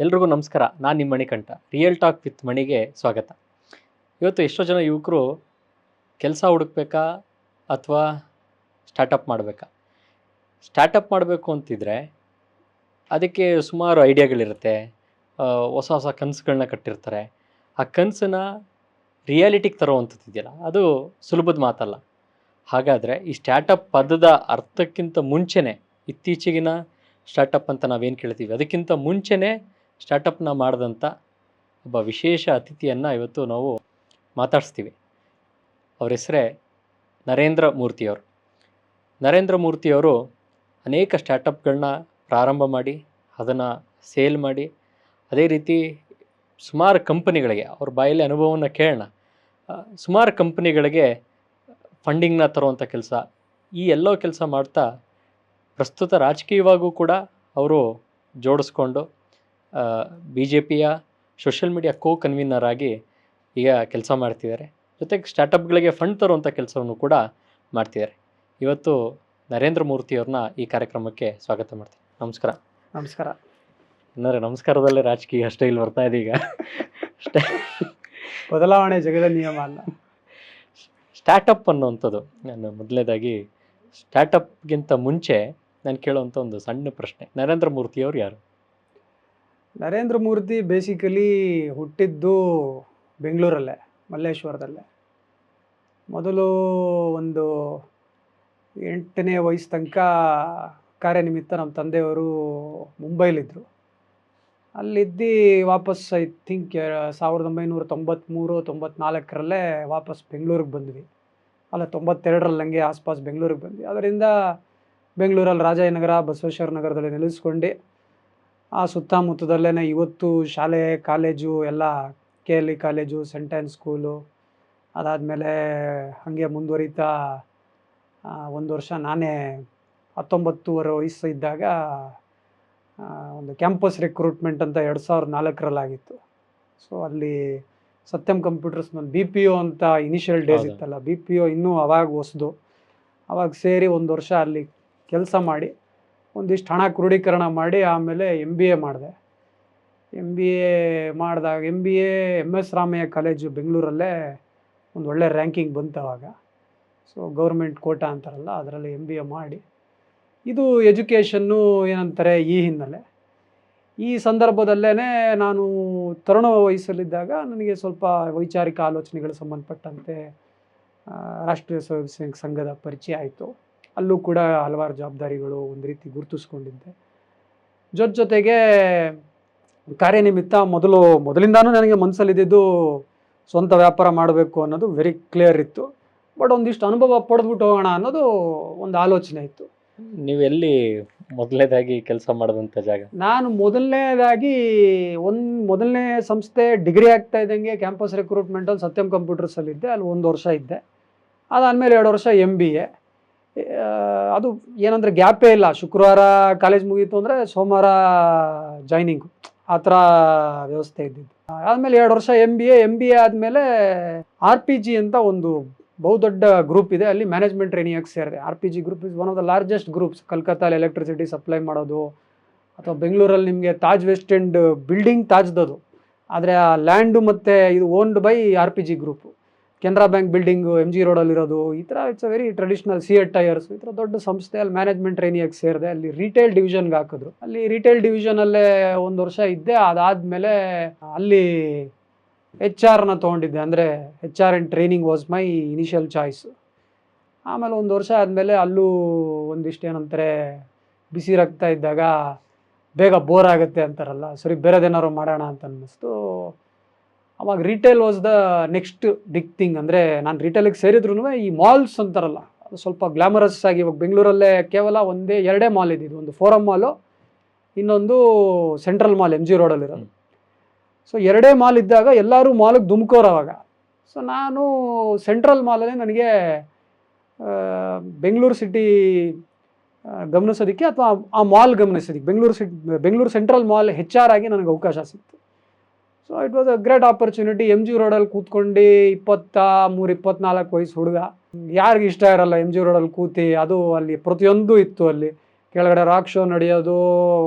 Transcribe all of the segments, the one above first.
ಎಲ್ರಿಗೂ ನಮಸ್ಕಾರ. ನಾನು ನಿಮ್ಮ ಮಣಿಕಂಠ. ರಿಯಲ್ ಟಾಕ್ ವಿತ್ ಮಣಿಗೆ ಸ್ವಾಗತ. ಇವತ್ತು ಎಷ್ಟೋ ಜನ ಯುವಕರು ಕೆಲಸ ಹುಡುಕ್ಬೇಕಾ ಅಥವಾ ಸ್ಟಾರ್ಟಪ್ ಮಾಡಬೇಕಾ? ಸ್ಟಾರ್ಟಪ್ ಮಾಡಬೇಕು ಅಂತಿದ್ರೆ ಅದಕ್ಕೆ ಸುಮಾರು ಐಡಿಯಾಗಳಿರುತ್ತೆ. ಹೊಸ ಹೊಸ ಕನಸುಗಳನ್ನ ಕಟ್ಟಿರ್ತಾರೆ. ಆ ಕನಸನ್ನು ರಿಯಾಲಿಟಿಗೆ ತರುವಂಥದ್ದಿದೆಯಲ್ಲ, ಅದು ಸುಲಭದ ಮಾತಲ್ಲ. ಹಾಗಾದರೆ ಈ ಸ್ಟಾರ್ಟಪ್ ಪದದ ಅರ್ಥಕ್ಕಿಂತ ಮುಂಚೆನೇ, ಇತ್ತೀಚೆಗಿನ ಸ್ಟಾರ್ಟಪ್ ಅಂತ ನಾವೇನು ಕೇಳ್ತೀವಿ ಅದಕ್ಕಿಂತ ಮುಂಚೆನೇ ಸ್ಟಾರ್ಟಪ್ನ ಮಾಡಿದಂಥ ಒಬ್ಬ ವಿಶೇಷ ಅತಿಥಿಯನ್ನು ಇವತ್ತು ನಾವು ಮಾತಾಡಿಸ್ತೀವಿ. ಅವ್ರ ಹೆಸರೇ ನರೇಂದ್ರ ಮೂರ್ತಿಯವರು. ನರೇಂದ್ರ ಮೂರ್ತಿಯವರು ಅನೇಕ ಸ್ಟಾರ್ಟಪ್ಗಳನ್ನ ಪ್ರಾರಂಭ ಮಾಡಿ ಅದನ್ನು ಸೇಲ್ ಮಾಡಿ, ಅದೇ ರೀತಿ ಸುಮಾರು ಕಂಪನಿಗಳಿಗೆ, ಅವ್ರ ಬಾಯಲ್ಲಿ ಅನುಭವವನ್ನು ಕೇಳೋಣ, ಸುಮಾರು ಕಂಪನಿಗಳಿಗೆ ಫಂಡಿಂಗ್ನ ತರುವಂಥ ಕೆಲಸ, ಈ ಎಲ್ಲೋ ಕೆಲಸ ಮಾಡ್ತಾ ಪ್ರಸ್ತುತ ರಾಜಕೀಯವಾಗೂ ಕೂಡ ಅವರು ಜೋಡಿಸ್ಕೊಂಡು BJPಯ ಸೋಷಿಯಲ್ ಮೀಡಿಯಾ ಕನ್ವೀನರ್ ಆಗಿ ಈಗ ಕೆಲಸ ಮಾಡ್ತಿದ್ದಾರೆ. ಜೊತೆಗೆ ಸ್ಟಾರ್ಟಪ್ಗಳಿಗೆ ಫಂಡ್ ತರುವಂಥ ಕೆಲಸವನ್ನು ಕೂಡ ಮಾಡ್ತಿದ್ದಾರೆ. ಇವತ್ತು ನರೇಂದ್ರ ಮೂರ್ತಿಯವ್ರನ್ನ ಈ ಕಾರ್ಯಕ್ರಮಕ್ಕೆ ಸ್ವಾಗತ ಮಾಡ್ತೀನಿ. ನಮಸ್ಕಾರ. ನಮಸ್ಕಾರ. ಅಂದರೆ ನಮಸ್ಕಾರದಲ್ಲೇ ರಾಜಕೀಯ ಸ್ಟೈಲ್ ಬರ್ತಾ ಇದೆ ಈಗ. ಬದಲಾವಣೆ ಜಗದ ನಿಯಮ ಅಲ್ಲ. ಸ್ಟಾರ್ಟಪ್ ಅನ್ನುವಂಥದ್ದು, ನಾನು ಮೊದಲನೇದಾಗಿ ಸ್ಟಾರ್ಟಪ್ಗಿಂತ ಮುಂಚೆ ನಾನು ಕೇಳುವಂಥ ಒಂದು ಸಣ್ಣ ಪ್ರಶ್ನೆ, ನರೇಂದ್ರ ಮೂರ್ತಿಯವರು ಯಾರು? ನರೇಂದ್ರ ಮೂರ್ತಿ ಬೇಸಿಕಲಿ ಹುಟ್ಟಿದ್ದು ಬೆಂಗಳೂರಲ್ಲೇ, ಮಲ್ಲೇಶ್ವರದಲ್ಲೇ. ಮೊದಲು ಒಂದು 8ನೇ ವಯಸ್ಸು ತನಕ ಕಾರ್ಯನಿಮಿತ್ತ ನಮ್ಮ ತಂದೆಯವರು ಮುಂಬೈಲಿದ್ದರು. ಅಲ್ಲಿದ್ದು ವಾಪಸ್ ಐ ಥಿಂಕ್ 1993-94 ವಾಪಸ್ ಬೆಂಗಳೂರಿಗೆ ಬಂದ್ವಿ. ಅಲ್ಲ, 92ರಲ್ಲಿ ಹಂಗೆ ಆಸ್ಪಾಸ್ ಬೆಂಗಳೂರಿಗೆ ಬಂದ್ವಿ. ಅದರಿಂದ ಬೆಂಗಳೂರಲ್ಲಿ ರಾಜಾಜಿನಗರ, ಬಸವೇಶ್ವರ ನಗರದಲ್ಲಿ ನೆಲೆಸ್ಕೊಂಡು ಆ ಸುತ್ತಮುತ್ತದಲ್ಲೇ ಇವತ್ತು ಶಾಲೆ, ಕಾಲೇಜು ಎಲ್ಲ KLE college, saint Ann school, ಅದಾದಮೇಲೆ ಹಾಗೆ ಮುಂದುವರಿತಾ 1 ವರ್ಷ ನಾನೇ 19 ವಯಸ್ಸು ಇದ್ದಾಗ ಒಂದು ಕ್ಯಾಂಪಸ್ ರಿಕ್ರೂಟ್ಮೆಂಟ್ ಅಂತ 2004ರಲ್ಲಾಗಿತ್ತು. ಸೊ ಅಲ್ಲಿ ಸತ್ಯಂ ಕಂಪ್ಯೂಟರ್ಸ್ ಒಂದು BPO ಅಂತ ಇನಿಷಿಯಲ್ ಡೇಸ್ ಇತ್ತಲ್ಲ, BPO ಇನ್ನೂ ಅವಾಗ ಹೊಸದು. ಅವಾಗ ಸೇರಿ 1 ವರ್ಷ ಅಲ್ಲಿ ಕೆಲಸ ಮಾಡಿ ಒಂದಿಷ್ಟು ಹಣ ಕ್ರೋಢೀಕರಣ ಮಾಡಿ ಆಮೇಲೆ MBA ಮಾಡಿದೆ. MBA ಮಾಡಿದಾಗ MBA MS ರಾಮಯ್ಯ ಕಾಲೇಜು ಬೆಂಗಳೂರಲ್ಲೇ ಒಂದು ಒಳ್ಳೆ ರ್ಯಾಂಕಿಂಗ್ ಬಂತು ಅವಾಗ. ಸೊ ಗೌರ್ಮೆಂಟ್ ಕೋಟಾ ಅಂತಾರಲ್ಲ, ಅದರಲ್ಲಿ MBA ಮಾಡಿ, ಇದು ಎಜುಕೇಷನ್ನು ಏನಂತಾರೆ ಈ ಹಿನ್ನೆಲೆ. ಈ ಸಂದರ್ಭದಲ್ಲೇ ನಾನು ತರುಣ ವಯಸ್ಸಲ್ಲಿದ್ದಾಗ ನನಗೆ ಸ್ವಲ್ಪ ವೈಚಾರಿಕ ಆಲೋಚನೆಗಳು ಸಂಬಂಧಪಟ್ಟಂತೆ ರಾಷ್ಟ್ರೀಯ ಸ್ವಯಂ ಸೇವಕ ಸಂಘದ ಪರಿಚಯ ಆಯಿತು. ಅಲ್ಲೂ ಕೂಡ ಹಲವಾರು ಜವಾಬ್ದಾರಿಗಳು ಒಂದು ರೀತಿ ಗುರುತಿಸ್ಕೊಂಡಿದ್ದೆ. ಜೊತೆಗೆ ಕಾರ್ಯನಿಮಿತ್ತ ಮೊದಲಿಂದಾನೂ ನನಗೆ ಮನಸ್ಸಲ್ಲಿದ್ದು ಸ್ವಂತ ವ್ಯಾಪಾರ ಮಾಡಬೇಕು ಅನ್ನೋದು ವೆರಿ ಕ್ಲಿಯರ್ ಇತ್ತು. ಬಟ್ ಒಂದಿಷ್ಟು ಅನುಭವ ಪಡೆದ್ಬಿಟ್ಟು ಹೋಗೋಣ ಅನ್ನೋದು ಒಂದು ಆಲೋಚನೆ ಇತ್ತು. ನೀವೆಲ್ಲಿ ಮೊದಲನೇದಾಗಿ ಕೆಲಸ ಮಾಡಿದಂಥ ಜಾಗ? ನಾನು ಮೊದಲನೇ ಸಂಸ್ಥೆ ಡಿಗ್ರಿ ಆಗ್ತಾ ಇದ್ದಂಗೆ ಕ್ಯಾಂಪಸ್ ರಿಕ್ರೂಟ್ಮೆಂಟಲ್ಲಿ ಸತ್ಯಂ ಕಂಪ್ಯೂಟರ್ಸಲ್ಲಿದ್ದೆ. ಅಲ್ಲಿ 1 ವರ್ಷ ಇದ್ದೆ. ಅದಾದಮೇಲೆ 2 ವರ್ಷ MBA. ಅದು ಏನಂದರೆ ಗ್ಯಾಪೇ ಇಲ್ಲ. ಶುಕ್ರವಾರ ಕಾಲೇಜ್ ಮುಗೀತು ಅಂದರೆ ಸೋಮವಾರ ಜಾಯ್ನಿಂಗು, ಆ ಥರ ವ್ಯವಸ್ಥೆ ಇದ್ದಿದ್ದು. ಆದಮೇಲೆ 2 ವರ್ಷ MBA ಆದಮೇಲೆ RPG ಅಂತ ಒಂದು ಬಹುದೊಡ್ಡ ಗ್ರೂಪ್ ಇದೆ, ಅಲ್ಲಿ ಮ್ಯಾನೇಜ್ಮೆಂಟ್ ಟ್ರೈನಿಂಗ್ ಸೇರಿದೆ. RPG group is one of the largest groups. ಕಲ್ಕತ್ತಾಲ್ಲಿ ಎಲೆಕ್ಟ್ರಿಸಿಟಿ ಸಪ್ಲೈ ಮಾಡೋದು, ಅಥವಾ ಬೆಂಗಳೂರಲ್ಲಿ ನಿಮಗೆ ತಾಜ್ ವೆಸ್ಟ್ ಎಂಡ್ ಬಿಲ್ಡಿಂಗ್ ತಾಜ್ದದು, ಆದರೆ ಆ ಲ್ಯಾಂಡು ಮತ್ತು ಇದು owned by RPG group. Canara bank building MG ರೋಡಲ್ಲಿರೋದು, ಈ ಥರ it's a very traditional. CEAT tyres, ಈ ಥರ ದೊಡ್ಡ ಸಂಸ್ಥೆ. ಅಲ್ಲಿ ಮ್ಯಾನೇಜ್ಮೆಂಟ್ ಟ್ರೈನಿಂಗ್ ಸೇರಿದೆ. ಅಲ್ಲಿ ರಿಟೇಲ್ ಡಿವಿಷನ್ಗೆ ಹಾಕಿದ್ರು. ಅಲ್ಲಿ ರಿಟೇಲ್ ಡಿವಿಷನಲ್ಲೇ 1 ವರ್ಷ ಇದ್ದೆ. ಅದಾದಮೇಲೆ ಅಲ್ಲಿ HR ತೊಗೊಂಡಿದ್ದೆ. ಅಂದರೆ HR and training was my initial choice. ಆಮೇಲೆ 1 ವರ್ಷ ಆದಮೇಲೆ ಅಲ್ಲೂ ಒಂದಿಷ್ಟು ಏನಂತಾರೆ ಬಿಸಿ ರಕ್ತ ಇದ್ದಾಗ ಬೇಗ ಬೋರ್ ಆಗುತ್ತೆ ಅಂತಾರಲ್ಲ, ಸರಿ ಬೇರೆದೇನಾದ್ರು ಮಾಡೋಣ ಅಂತ ಅನ್ನಿಸ್ತು. ಅವಾಗ retail was the next big thing. ಅಂದರೆ ನಾನು ರಿಟೇಲಿಗೆ ಸೇರಿದ್ರು ಈ ಮಾಲ್ಸ್ ಅಂತಾರಲ್ಲ, ಅದು ಸ್ವಲ್ಪ ಗ್ಲಾಮರಸ್ ಆಗಿ. ಇವಾಗ ಬೆಂಗಳೂರಲ್ಲೇ ಕೇವಲ 2 ಮಾಲ್ ಇದ್ದಿದ್ದು. ಒಂದು ಫೋರಮ್ ಮಾಲು, ಇನ್ನೊಂದು ಸೆಂಟ್ರಲ್ ಮಾಲ್ MG ರೋಡಲ್ಲಿರೋದು. ಸೊ 2 ಮಾಲ್ ಇದ್ದಾಗ ಎಲ್ಲರೂ ಮಾಲಿಗೆ ಧುಮ್ಕೋರು ಅವಾಗ. ಸೊ ನಾನು ಸೆಂಟ್ರಲ್ ಮಾಲಲ್ಲಿ ನನಗೆ ಬೆಂಗಳೂರು ಸಿಟಿ ಗಮನಿಸೋದಕ್ಕೆ ಅಥವಾ ಆ ಮಾಲ್ ಗಮನಿಸೋದಕ್ಕೆ ಬೆಂಗಳೂರು ಸೆಂಟ್ರಲ್ ಮಾಲ್ HR ಆಗಿ ನನಗೆ ಅವಕಾಶ ಸಿಕ್ತು. So it was a great opportunity. MG ರೋಡಲ್ಲಿ ಕೂತ್ಕೊಂಡು 23-24 ವಯಸ್ಸು ಹುಡುಗ, ಯಾರಿಗೆ ಇಷ್ಟ ಇರಲ್ಲ MG ರೋಡಲ್ಲಿ ಕೂತಿ. ಅದು ಅಲ್ಲಿ ಪ್ರತಿಯೊಂದು ಇತ್ತು. ಅಲ್ಲಿ ಕೆಳಗಡೆ ರಾಕ್ ಶೋ ನಡೆಯೋದು,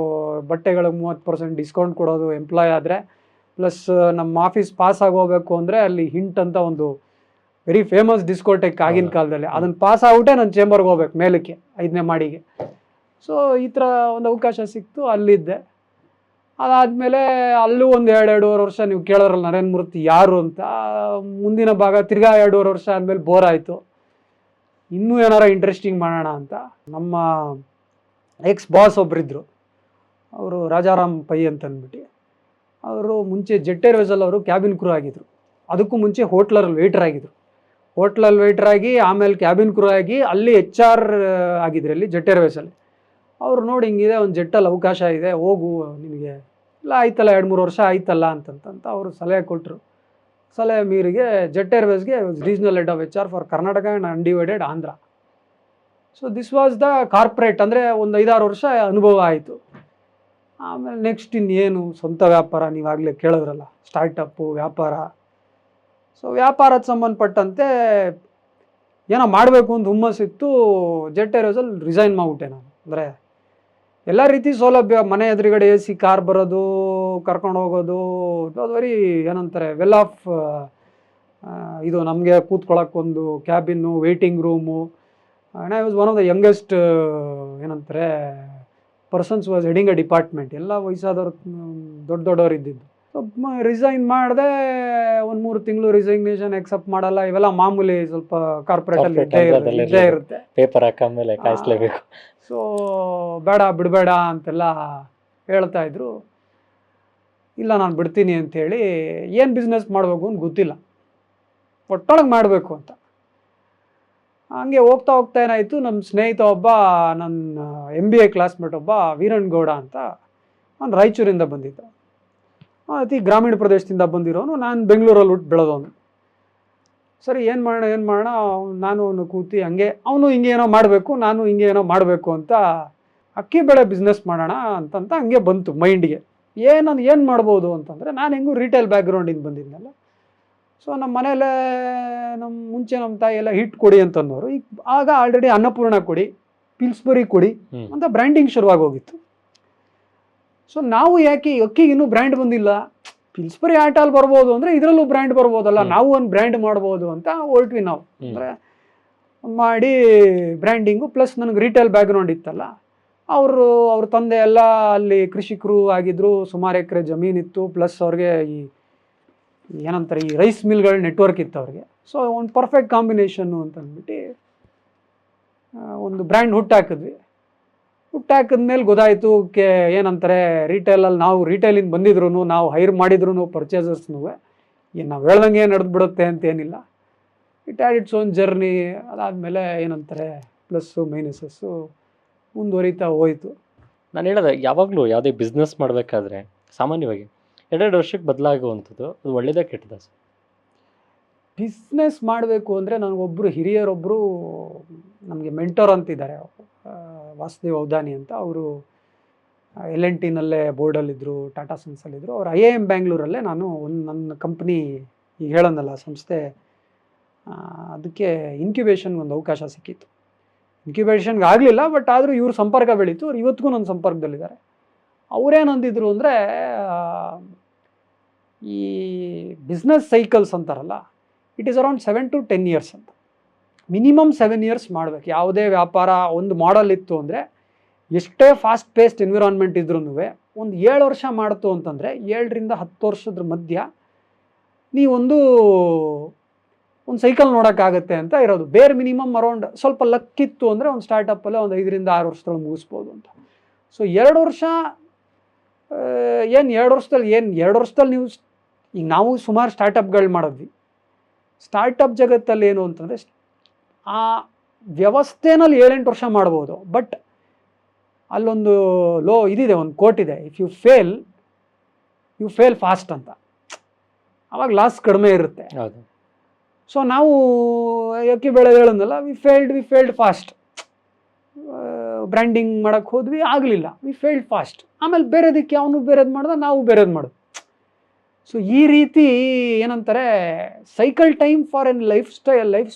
ಬಟ್ಟೆಗಳಿಗೆ 30% ಡಿಸ್ಕೌಂಟ್ ಕೊಡೋದು ಎಂಪ್ಲಾಯ್ ಆದರೆ. ಪ್ಲಸ್ ನಮ್ಮ ಆಫೀಸ್ ಪಾಸ್ ಆಗೋಗ್ಬೇಕು ಅಂದರೆ ಅಲ್ಲಿ ಹಿಂಟ್ ಅಂತ ಒಂದು ವೆರಿ ಫೇಮಸ್ ಡಿಸ್ಕೋಟೆಕ್ ಆಗಿನ ಕಾಲದಲ್ಲಿ, ಅದನ್ನು ಪಾಸ್ ಆಗ್ಬಿಟ್ಟೆ ನಾನು ಚೇಂಬರ್ಗೆ ಹೋಗ್ಬೇಕು ಮೇಲಕ್ಕೆ 5ನೇ ಮಾಡಿಗೆ. ಸೊ ಈ ಥರ ಒಂದು ಅವಕಾಶ ಸಿಕ್ತು, ಅಲ್ಲಿದ್ದೆ. ಅದಾದಮೇಲೆ ಅಲ್ಲೂ ಒಂದು 2-2.5 ವರ್ಷ ನೀವು ಕೇಳೋರಲ್ಲ ನರೇಂದ್ರ ಮೂರ್ತಿ ಯಾರು ಅಂತ. ಮುಂದಿನ ಭಾಗ ತಿರ್ಗಾ 2.5 ವರ್ಷ ಆದಮೇಲೆ ಬೋರ್ ಆಯಿತು, ಇನ್ನೂ ಏನಾರ ಇಂಟ್ರೆಸ್ಟಿಂಗ್ ಮಾಡೋಣ ಅಂತ. ನಮ್ಮ ಎಕ್ಸ್ ಬಾಸ್ ಒಬ್ಬರಿದ್ದರು, ಅವರು ರಾಜಾರಾಮ್ ಪೈ ಅಂತ ಅಂದ್ಬಿಟ್ಟು. ಅವರು ಮುಂಚೆ ಜೆಟ್ ಏರ್ವೇಸಲ್ಲಿ ಅವರು ಕ್ಯಾಬಿನ್ ಕ್ರೂ ಆಗಿದ್ದರು. ಅದಕ್ಕೂ ಮುಂಚೆ ಹೋಟ್ಲಲ್ಲಿ ವೆಯ್ಟರ್ ಆಗಿದ್ದರು. ಹೋಟ್ಲಲ್ಲಿ ವೆಯ್ಟರ್ ಆಗಿ ಆಮೇಲೆ ಕ್ಯಾಬಿನ್ ಕ್ರೂ ಆಗಿ ಅಲ್ಲಿ HR ಆಗಿದ್ರು ಅಲ್ಲಿ ಜೆಟ್ ಏರ್ವೇಸಲ್ಲಿ. ಅವ್ರು ನೋಡಿ ಹಿಂಗಿದೆ ಒಂದು ಜೆಟ್ಟಲ್ಲಿ ಅವಕಾಶ ಇದೆ, ಹೋಗು ನಿನಗೆ. ಇಲ್ಲ ಆಯ್ತಲ್ಲ 2-3 ವರ್ಷ ಆಯ್ತಲ್ಲ ಅಂತಂತ ಅವರು ಸಲಹೆ ಕೊಟ್ಟರು. ಸಲಹೆ ಮೀರಿಗೆ ಜೆಟ್ ಏರ್ವೇಸ್ಗೆ regional head of HR for Karnataka and undivided Andhra. So this was the corporate. ಅಂದರೆ ಒಂದು 5-6 ವರ್ಷ ಅನುಭವ ಆಯಿತು. ಆಮೇಲೆ ನೆಕ್ಸ್ಟ್ ಇನ್ನೇನು ಸ್ವಂತ ವ್ಯಾಪಾರ, ನೀವಾಗಲೇ ಕೇಳಿದ್ರಲ್ಲ ಸ್ಟಾರ್ಟಪ್ಪು ವ್ಯಾಪಾರ. ಸೊ ವ್ಯಾಪಾರಕ್ಕೆ ಸಂಬಂಧಪಟ್ಟಂತೆ ಏನೋ ಮಾಡಬೇಕು ಅಂತ ಹುಮ್ಮಸ್ಸಿತ್ತು. ಜೆಟ್ ಏರ್ವೇಸಲ್ಲಿ ರಿಸೈನ್ ಮಾಡಿಬಿಟ್ಟೆ ನಾನು. ಅಂದರೆ ಎಲ್ಲ ರೀತಿ ಸೌಲಭ್ಯ, ಮನೆ ಎದುರುಗಡೆ AC ಕಾರ್ ಬರೋದು, ಕರ್ಕೊಂಡು ಹೋಗೋದು, ಅದು ವೆರಿ ಏನಂತಾರೆ ವೆಲ್ ಆಫ್. ಇದು ನಮಗೆ ಕೂತ್ಕೊಳ್ಳೋಕ್ಕೊಂದು cabin, waiting room. I was one of the youngest ಏನಂತಾರೆ persons was heading a department. ಎಲ್ಲ ವಯಸ್ಸಾದವ್ರು, ದೊಡ್ಡವ್ರು ಇದ್ದಿದ್ದು. ರಿಸೈನ್ ಮಾಡಿದೆ. ಒಂದು 3 ತಿಂಗಳು ರಿಸೈಗ್ನೇಷನ್ ಎಕ್ಸೆಪ್ಟ್ ಮಾಡಲ್ಲ, ಇವೆಲ್ಲ ಮಾಮೂಲಿ. ಸ್ವಲ್ಪ ಕಾರ್ಪೊರೇಟಲ್ಲಿ ಇದ್ದೇ ಇರುತ್ತೆ, ಪೇಪರ್ ಹಾಕಮೇಲೆ ಕಾಯಿಸ್ಲೇಬೇಕು. ಸೊ ಬೇಡ ಬಿಡಬೇಡ ಅಂತೆಲ್ಲ ಹೇಳ್ತಾ ಇದ್ರು. ಇಲ್ಲ ನಾನು ಬಿಡ್ತೀನಿ ಅಂಥೇಳಿ. ಏನು ಬಿಸ್ನೆಸ್ ಮಾಡಬೇಕು ಅಂತ ಗೊತ್ತಿಲ್ಲ, ಒಟ್ಟೊಳಗೆ ಮಾಡಬೇಕು ಅಂತ. ಹಂಗೆ ಹೋಗ್ತಾ ಹೋಗ್ತಾ ಏನಾಯಿತು, ನಮ್ಮ ಸ್ನೇಹಿತ ಒಬ್ಬ, ನನ್ನ MBA ಕ್ಲಾಸ್ಮೇಟ್ ಒಬ್ಬ ವೀರಣ್ಣ ಗೌಡ ಅಂತ, ನಾನು ರಾಯಚೂರಿಂದ ಬಂದಿದ್ದ, ಅತಿ ಗ್ರಾಮೀಣ ಪ್ರದೇಶದಿಂದ ಬಂದಿರೋನು. ನಾನು ಬೆಂಗಳೂರಲ್ಲಿ ಹುಟ್ಟು ಬೆಳೆದವನು. ಸರಿ ಏನು ಮಾಡೋಣ ನಾನು ಅವನು ಕೂತಿ ಹಂಗೆ, ಅವನು ಹಿಂಗೆ ಏನೋ ಮಾಡಬೇಕು, ನಾನು ಹಿಂಗೆ ಏನೋ ಮಾಡಬೇಕು ಅಂತ ಅಕ್ಕಿ ಬೆಳೆ ಬಿಸ್ನೆಸ್ ಮಾಡೋಣ ಅಂತಂತ ಹಂಗೆ ಬಂತು ಮೈಂಡಿಗೆ. ಏನು ಮಾಡ್ಬೋದು ಅಂತಂದರೆ, ನಾನು ಹೆಂಗೂ ರಿಟೇಲ್ ಬ್ಯಾಕ್ಗ್ರೌಂಡಿಂದ ಬಂದಿದ್ನಲ್ಲ. ಸೊ ನಮ್ಮ ಮನೇಲೆ ಮುಂಚೆ ನಮ್ಮ ತಾಯಿ ಎಲ್ಲ ಹಿಟ್ ಕೊಡಿ ಅಂತಂದವರು. ಈಗ ಆಗ ಆಲ್ರೆಡಿ ಅನ್ನಪೂರ್ಣ ಕೊಡಿ, ಪಿಲ್ಸ್ಬರಿ ಕೊಡಿ ಅಂತ ಬ್ರ್ಯಾಂಡಿಂಗ್ ಶುರುವಾಗಿ ಹೋಗಿತ್ತು. ಸೊ ನಾವು ಯಾಕೆ ಅಕ್ಕಿಗೆ ಇನ್ನೂ ಬ್ರ್ಯಾಂಡ್ ಬಂದಿಲ್ಲ, ಪಿಲ್ಸ್ಬರಿ ಆಟಲ್ಲಿ ಬರ್ಬೋದು ಅಂದರೆ ಇದರಲ್ಲೂ ಬ್ರ್ಯಾಂಡ್ ಬರ್ಬೋದಲ್ಲ, ನಾವು ಒಂದು ಬ್ರ್ಯಾಂಡ್ ಮಾಡ್ಬೋದು ಅಂತ ಹೊರಟ್ವಿ ನಾವು. ಅಂದರೆ ಮಾಡಿ ಬ್ರ್ಯಾಂಡಿಂಗು. ಪ್ಲಸ್ ನನಗೆ ರಿಟೇಲ್ ಬ್ಯಾಕ್ಗ್ರೌಂಡ್ ಇತ್ತಲ್ಲ. ಅವ್ರ ತಂದೆ ಎಲ್ಲ ಅಲ್ಲಿ ಕೃಷಿಕರು ಆಗಿದ್ರು, ಸುಮಾರು ಎಕರೆ ಜಮೀನಿತ್ತು. ಪ್ಲಸ್ ಅವ್ರಿಗೆ ಏನಂತಾರೆ ಈ ರೈಸ್ ಮಿಲ್ಗಳ ನೆಟ್ವರ್ಕ್ ಇತ್ತು ಅವ್ರಿಗೆ. ಸೊ ಒಂದು ಪರ್ಫೆಕ್ಟ್ ಕಾಂಬಿನೇಷನ್ನು ಅಂತ ಅಂದ್ಬಿಟ್ಟು ಒಂದು ಬ್ರ್ಯಾಂಡ್ ಹುಟ್ಟಾಕಿದ್ವಿ. ಹುಟ್ಟಾಕಿದ್ಮೇಲೆ ಗೊತ್ತಾಯಿತು ಏನಂತಾರೆ ರಿಟೇಲಲ್ಲಿ ನಾವು ರಿಟೇಲಿಂದ ಬಂದಿದ್ರು, ನಾವು ಹೈರ್ ಮಾಡಿದ್ರು ಪರ್ಚೇಸರ್ಸ್ನೂ ಏನು ನಾವು ಹೇಳ್ದಂಗೆ ನಡೆದ್ಬಿಡುತ್ತೆ ಅಂತೇನಿಲ್ಲ. It had its own journey. ಅದಾದಮೇಲೆ ಏನಂತಾರೆ ಪ್ಲಸ್ಸು ಮೈನಸಸ್ಸು ಮುಂದುವರಿತಾ ಹೋಯಿತು. ನಾನು ಹೇಳೋದು ಯಾವಾಗಲೂ ಯಾವುದೇ ಬಿಸ್ನೆಸ್ ಮಾಡಬೇಕಾದ್ರೆ ಸಾಮಾನ್ಯವಾಗಿ 2 ವರ್ಷಕ್ಕೆ ಬದಲಾಗುವಂಥದ್ದು, ಅದು ಒಳ್ಳೆಯದೇ ಕೆಟ್ಟದ ಸರ್? ಬಿಸ್ನೆಸ್ ಮಾಡಬೇಕು ಅಂದರೆ ನನಗೊಬ್ಬರು ಹಿರಿಯರೊಬ್ಬರು ನಮಗೆ ಮೆಂಟರ್ ಅಂತಿದ್ದಾರೆ, ವಾಸುದೇವ್ ಅವಧಾನಿ ಅಂತ. ಅವರು L&Tನಲ್ಲೇ ಬೋರ್ಡಲ್ಲಿದ್ದರು, ಟಾಟಾ ಸನ್ಸಲ್ಲಿದ್ದರು. ಅವರು IIM ಬ್ಯಾಂಗ್ಳೂರಲ್ಲೇ ನಾನು ನನ್ನ ಕಂಪ್ನಿ ಈಗ ಹೇಳೋನಲ್ಲ ಸಂಸ್ಥೆ, ಅದಕ್ಕೆ ಇನ್ಕ್ಯುಬೇಷನ್ಗೆ ಒಂದು ಅವಕಾಶ ಸಿಕ್ಕಿತ್ತು. ಇನ್ಕ್ಯುಬೇಷನ್ಗೆ ಆಗಲಿಲ್ಲ, ಬಟ್ ಆದರೂ ಇವ್ರ ಸಂಪರ್ಕ ಬೆಳೀತು. ಅವ್ರು ಇವತ್ತಿಗೂ ನನ್ನ ಸಂಪರ್ಕದಲ್ಲಿದ್ದಾರೆ. ಅವರೇನಂದಿದ್ರು ಅಂದರೆ, ಈ ಬಿಸ್ನೆಸ್ ಸೈಕಲ್ಸ್ ಅಂತಾರಲ್ಲ, it is around 7 to 10 years ಅಂತ. ಮಿನಿಮಮ್ 7 years ಮಾಡಬೇಕು. ಯಾವುದೇ ವ್ಯಾಪಾರ ಒಂದು ಮಾಡಲ್ ಇತ್ತು ಅಂದರೆ, ಎಷ್ಟೇ ಫಾಸ್ಟ್ ಪೇಸ್ಡ್ ಎನ್ವಿರಾನ್ಮೆಂಟ್ ಇದ್ರೂ ಒಂದು 7 ವರ್ಷ ಮಾಡ್ತು ಅಂತಂದರೆ 7 ರಿಂದ 10 ವರ್ಷದ ಮಧ್ಯ ನೀವೊಂದು ಸೈಕಲ್ ನೋಡೋಕ್ಕಾಗತ್ತೆ ಅಂತ ಇರೋದು. ಬೇರೆ ಮಿನಿಮಮ್ ಅರೌಂಡ್ ಸ್ವಲ್ಪ ಲಕ್ಕಿತ್ತು ಅಂದರೆ ಒಂದು ಸ್ಟಾರ್ಟಪ್ಪಲ್ಲೇ ಒಂದು 5 ರಿಂದ 6 ವರ್ಷದೊಳಗೆ ಮುಗಿಸ್ಬೋದು ಅಂತ. ಸೊ 2 ವರ್ಷ ಏನು 2 ವರ್ಷದಲ್ಲಿ ನೀವು ಈಗ ನಾವು ಸುಮಾರು ಸ್ಟಾರ್ಟಪ್ಗಳು ಮಾಡಿದ್ವಿ. ಸ್ಟಾರ್ಟಪ್ ಜಗತ್ತಲ್ಲಿ ಏನು ಅಂತಂದರೆ, ಆ ವ್ಯವಸ್ಥೆನಲ್ಲಿ 7-8 ವರ್ಷ ಮಾಡ್ಬೋದು. ಬಟ್ ಅಲ್ಲೊಂದು ಇದಿದೆ, ಒಂದು ಕೋಟ್ ಇದೆ, ಇಫ್ ಯು ಫೇಲ್ ಫಾಸ್ಟ್ ಅಂತ. ಅವಾಗ ಲಾಸ್ ಕಡಿಮೆ ಇರುತ್ತೆ. ಸೊ ನಾವು ಅಕ್ಕಿ ಬೆಳೆ ಹೇಳೋದಲ್ಲ, ವಿ ಫೇಲ್ಡ್ ಫಾಸ್ಟ್. ಬ್ರ್ಯಾಂಡಿಂಗ್ ಮಾಡೋಕ್ಕೆ ಹೋದ್ವಿ, ಆಗಲಿಲ್ಲ, ವಿ ಫೇಲ್ಡ್ ಫಾಸ್ಟ್. ಆಮೇಲೆ ಬೇರೆದಕ್ಕೆ ಅವನು ಬೇರೆದು ಮಾಡ್ದ, ನಾವು ಬೇರೆದು ಮಾಡೋದು. ಸೊ ಈ ರೀತಿ ಏನಂತಾರೆ, cycle time for N life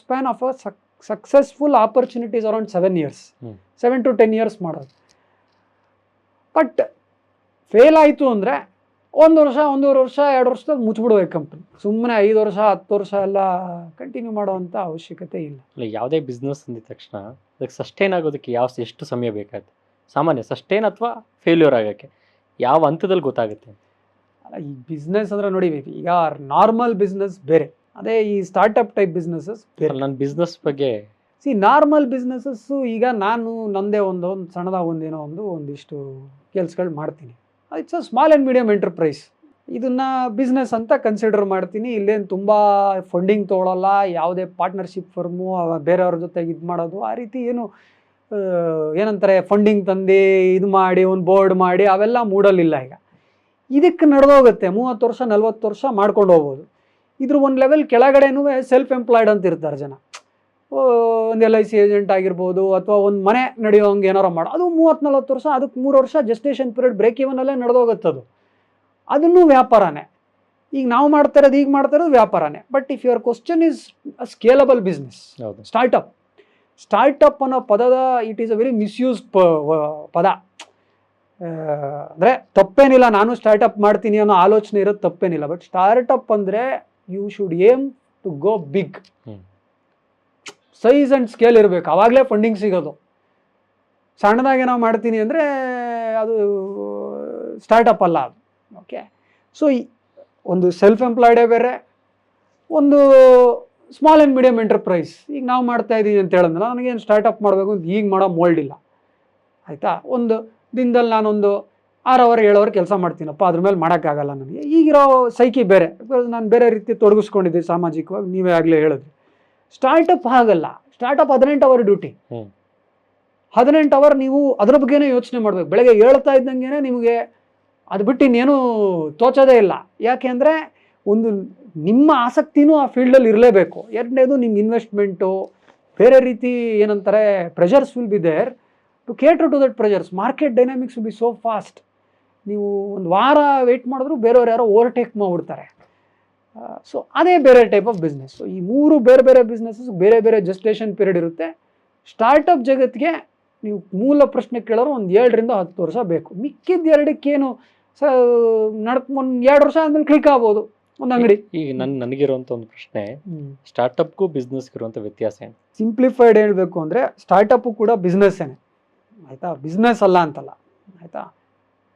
span of a successful opportunities around 7 years, 7 to 10 years ಮಾಡೋದು. ಬಟ್ ಫೇಲ್ ಆಯಿತು ಅಂದರೆ 1 ವರ್ಷ 1.5 ವರ್ಷ 2 ವರ್ಷದಲ್ಲಿ ಮುಚ್ಚಿಬಿಡ್ಬೇಕು ಕಂಪ್ನಿ. ಸುಮ್ಮನೆ 5 ವರ್ಷ 10 ವರ್ಷ ಎಲ್ಲ ಕಂಟಿನ್ಯೂ ಮಾಡೋವಂಥ ಅವಶ್ಯಕತೆ ಇಲ್ಲ. ಇಲ್ಲ, ಯಾವುದೇ ಬಿಸ್ನೆಸ್ ಅಂದಿದ ತಕ್ಷಣ ಅದಕ್ಕೆ ಸಸ್ಟೈನ್ ಆಗೋದಕ್ಕೆ ಎಷ್ಟು ಸಮಯ ಬೇಕಾಗುತ್ತೆ? ಸಾಮಾನ್ಯ ಸಸ್ಟೈನ್ ಅಥವಾ ಫೇಲ್ಯೂರ್ ಆಗೋಕ್ಕೆ ಯಾವ ಹಂತದಲ್ಲಿ ಗೊತ್ತಾಗುತ್ತೆ? ಅಲ್ಲ, ಈ ಬಿಸ್ನೆಸ್ ಅಂದರೆ ನೋಡಿ, ಈಗ ನಾರ್ಮಲ್ ಬಿಸ್ನೆಸ್ ಬೇರೆ, ಅದೇ ಈ ಸ್ಟಾರ್ಟಪ್ ಟೈಪ್ ಬಿಸ್ನೆಸಸ್ ಬೇರೆ. ನನ್ನ ಬಿಸ್ನೆಸ್ ಬಗ್ಗೆ ನಾರ್ಮಲ್ ಬಿಸ್ನೆಸಸ್ಸು ಈಗ ನಾನು ನನ್ನದೇ ಒಂದು ಸಣ್ಣದಾಗಿ ಒಂದಿಷ್ಟು ಕೆಲ್ಸಗಳು ಮಾಡ್ತೀನಿ. It's a small and medium enterprise. ಇದನ್ನು ಬಿಸ್ನೆಸ್ ಅಂತ ಕನ್ಸಿಡರ್ ಮಾಡ್ತೀನಿ. ಇಲ್ಲೇನು ತುಂಬ ಫಂಡಿಂಗ್ ತೊಗೊಳ್ಳಲ್ಲ, ಯಾವುದೇ ಪಾರ್ಟ್ನರ್ಶಿಪ್ ಫರ್ಮು ಬೇರೆಯವ್ರ ಜೊತೆಗೆ ಇದು ಮಾಡೋದು ಆ ರೀತಿ ಏನು ಏನಂತಾರೆ ಫಂಡಿಂಗ್ ತಂದು ಇದು ಮಾಡಿ ಒಂದು ಬೋರ್ಡ್ ಮಾಡಿ ಅವೆಲ್ಲ ಮೂಡಲಿಲ್ಲ. ಈಗ ಇದಕ್ಕೆ ನಡೆದೋಗುತ್ತೆ 30 ವರ್ಷ 40 ವರ್ಷ ಮಾಡ್ಕೊಂಡು ಹೋಗ್ಬೋದು. ಇದ್ರ ಒಂದು ಲೆವೆಲ್ ಕೆಳಗಡೆನೂ ಸೆಲ್ಫ್ ಎಂಪ್ಲಾಯ್ಡ್ ಅಂತ ಇರ್ತಾರೆ ಜನ. ಒಂದು LIC ಏಜೆಂಟ್ ಆಗಿರ್ಬೋದು, ಅಥವಾ ಒಂದು ಮನೆ ನಡೆಯೋಂಗೆ ಏನಾರು ಮಾಡೋ, ಅದು 30-40 ವರ್ಷ, ಅದಕ್ಕೆ 3 ವರ್ಷ ಜೆಸ್ಟೇಷನ್ ಪೀರಿಯಡ್ ಬ್ರೇಕ್ ಇವನಲ್ಲೇ ನಡೆದೋಗುತ್ತದು. ಅದನ್ನು ವ್ಯಾಪಾರನೇ. ಈಗ ನಾವು ಮಾಡ್ತಾ ಇರೋದು ವ್ಯಾಪಾರನೇ. But if your question is a scalable business, startup ಅನ್ನೋ ಪದದ it is a very misuse ಪದ. ಅಂದರೆ ತಪ್ಪೇನಿಲ್ಲ, ನಾನು ಸ್ಟಾರ್ಟಪ್ ಮಾಡ್ತೀನಿ ಅನ್ನೋ ಆಲೋಚನೆ ಇರೋದು ತಪ್ಪೇನಿಲ್ಲ. ಬಟ್ ಸ್ಟಾರ್ಟಪ್ ಅಂದರೆ you should aim to go big. Size and scale ಇರಬೇಕು, ಆವಾಗಲೇ ಫಂಡಿಂಗ್ ಸಿಗೋದು. ಸಣ್ಣದಾಗೆ ನಾವು ಮಾಡ್ತೀನಿ ಅಂದರೆ ಅದು ಸ್ಟಾರ್ಟಪ್ ಅಲ್ಲ ಅದು. ಓಕೆ, ಸೊ ಒಂದು ಸೆಲ್ಫ್ ಎಂಪ್ಲಾಯ್ಡೇ ಬೇರೆ, ಒಂದು ಸ್ಮಾಲ್ ಆ್ಯಂಡ್ ಮೀಡಿಯಮ್ ಎಂಟರ್ಪ್ರೈಸ್. ಈಗ ನಾವು ಮಾಡ್ತಾ ಇದ್ದೀವಿ ಅಂತ ಹೇಳಿದ್ರೆ ನನಗೇನು ಸ್ಟಾರ್ಟಪ್ ಮಾಡಬೇಕು ಅಂತ ಈಗ ಮಾಡೋ ಮೋಲ್ಡ್ ಇಲ್ಲ, ಆಯಿತಾ. ಒಂದು ದಿನದಲ್ಲಿ ನಾನೊಂದು 6 ಅವರ್ 7 ಅವರ್ ಕೆಲಸ ಮಾಡ್ತೀನಪ್ಪ, ಅದ್ರ ಮೇಲೆ ಮಾಡೋಕ್ಕಾಗಲ್ಲ ನನಗೆ. ಈಗಿರೋ ಸೈಕಿ ಬೇರೆ, ಬಿಕಾಸ್ ನಾನು ಬೇರೆ ರೀತಿ ತೊಡಗಿಸ್ಕೊಂಡಿದ್ದೆ ಸಾಮಾಜಿಕವಾಗಿ, ನೀವೇ ಆಗಲೇ ಹೇಳಿದ್ರಿ. ಸ್ಟಾರ್ಟಪ್ ಹಾಗಲ್ಲ. Startup 18 hour duty. 18 ಅವರ್ ನೀವು ಅದ್ರ ಬಗ್ಗೆನೇ ಯೋಚನೆ ಮಾಡಬೇಕು. ಬೆಳಗ್ಗೆ ಹೇಳ್ತಾ ಇದ್ದಂಗೆ ನಿಮಗೆ ಅದು ಬಿಟ್ಟು ಇನ್ನೇನು ತೋಚೋದೇ ಇಲ್ಲ. ಯಾಕೆ ಅಂದರೆ ಒಂದು ನಿಮ್ಮ ಆಸಕ್ತಿನೂ ಆ ಫೀಲ್ಡಲ್ಲಿ ಇರಲೇಬೇಕು. ಎರಡನೇದು ನಿಮ್ಗೆ ಇನ್ವೆಸ್ಟ್ಮೆಂಟು, ಬೇರೆ ರೀತಿ ಏನಂತಾರೆ pressures will be there to cater to that pressures. Market dynamics will be so fast. ನೀವು ಒಂದು ವಾರ ವೆಯ್ಟ್ ಮಾಡಿದ್ರು ಬೇರೆಯವ್ರು ಯಾರೋ ಓವರ್ಟೇಕ್ ಮಾಡಿಬಿಡ್ತಾರೆ. ಸೊ ಅದೇ ಬೇರೆ ಟೈಪ್ ಆಫ್ ಬಿಸ್ನೆಸ್. ಈ 3 ಬೇರೆ ಬೇರೆ ಬಿಸ್ನೆಸ್ಸಸ್ ಬೇರೆ ಬೇರೆ ಜೆಸ್ಟೇಷನ್ ಪೀರಿಯಡ್ ಇರುತ್ತೆ. ಸ್ಟಾರ್ಟಪ್ ಜಗತ್ತಿಗೆ ನೀವು ಮೂಲ ಪ್ರಶ್ನೆ ಕೇಳೋರು ಒಂದು 7 ರಿಂದ 10 ವರ್ಷ ಬೇಕು. ಮಿಕ್ಕಿದ 2ಕ್ಕೇನು ಒಂದು 2 ವರ್ಷ ಆದಮೇಲೆ ಕ್ಲಿಕ್ ಆಗ್ಬೋದು ಒಂದು ಅಂಗಡಿ. ಈಗ ನನಗಿರುವಂಥ ಒಂದು ಪ್ರಶ್ನೆ, ಸ್ಟಾರ್ಟಪ್ಗೂ ಬಿಸ್ನೆಸ್ಗೂ ಇರುವಂಥ ವ್ಯತ್ಯಾಸ ಏನು? ಸಿಂಪ್ಲಿಫೈಡ್ ಹೇಳಬೇಕು ಅಂದರೆ ಸ್ಟಾರ್ಟಪ್ಪು ಕೂಡ ಬಿಸ್ನೆಸ್ಸೇನೆ, ಆಯಿತಾ. ಬಿಸ್ನೆಸ್ ಅಲ್ಲ ಅಂತಲ್ಲ, ಆಯಿತಾ.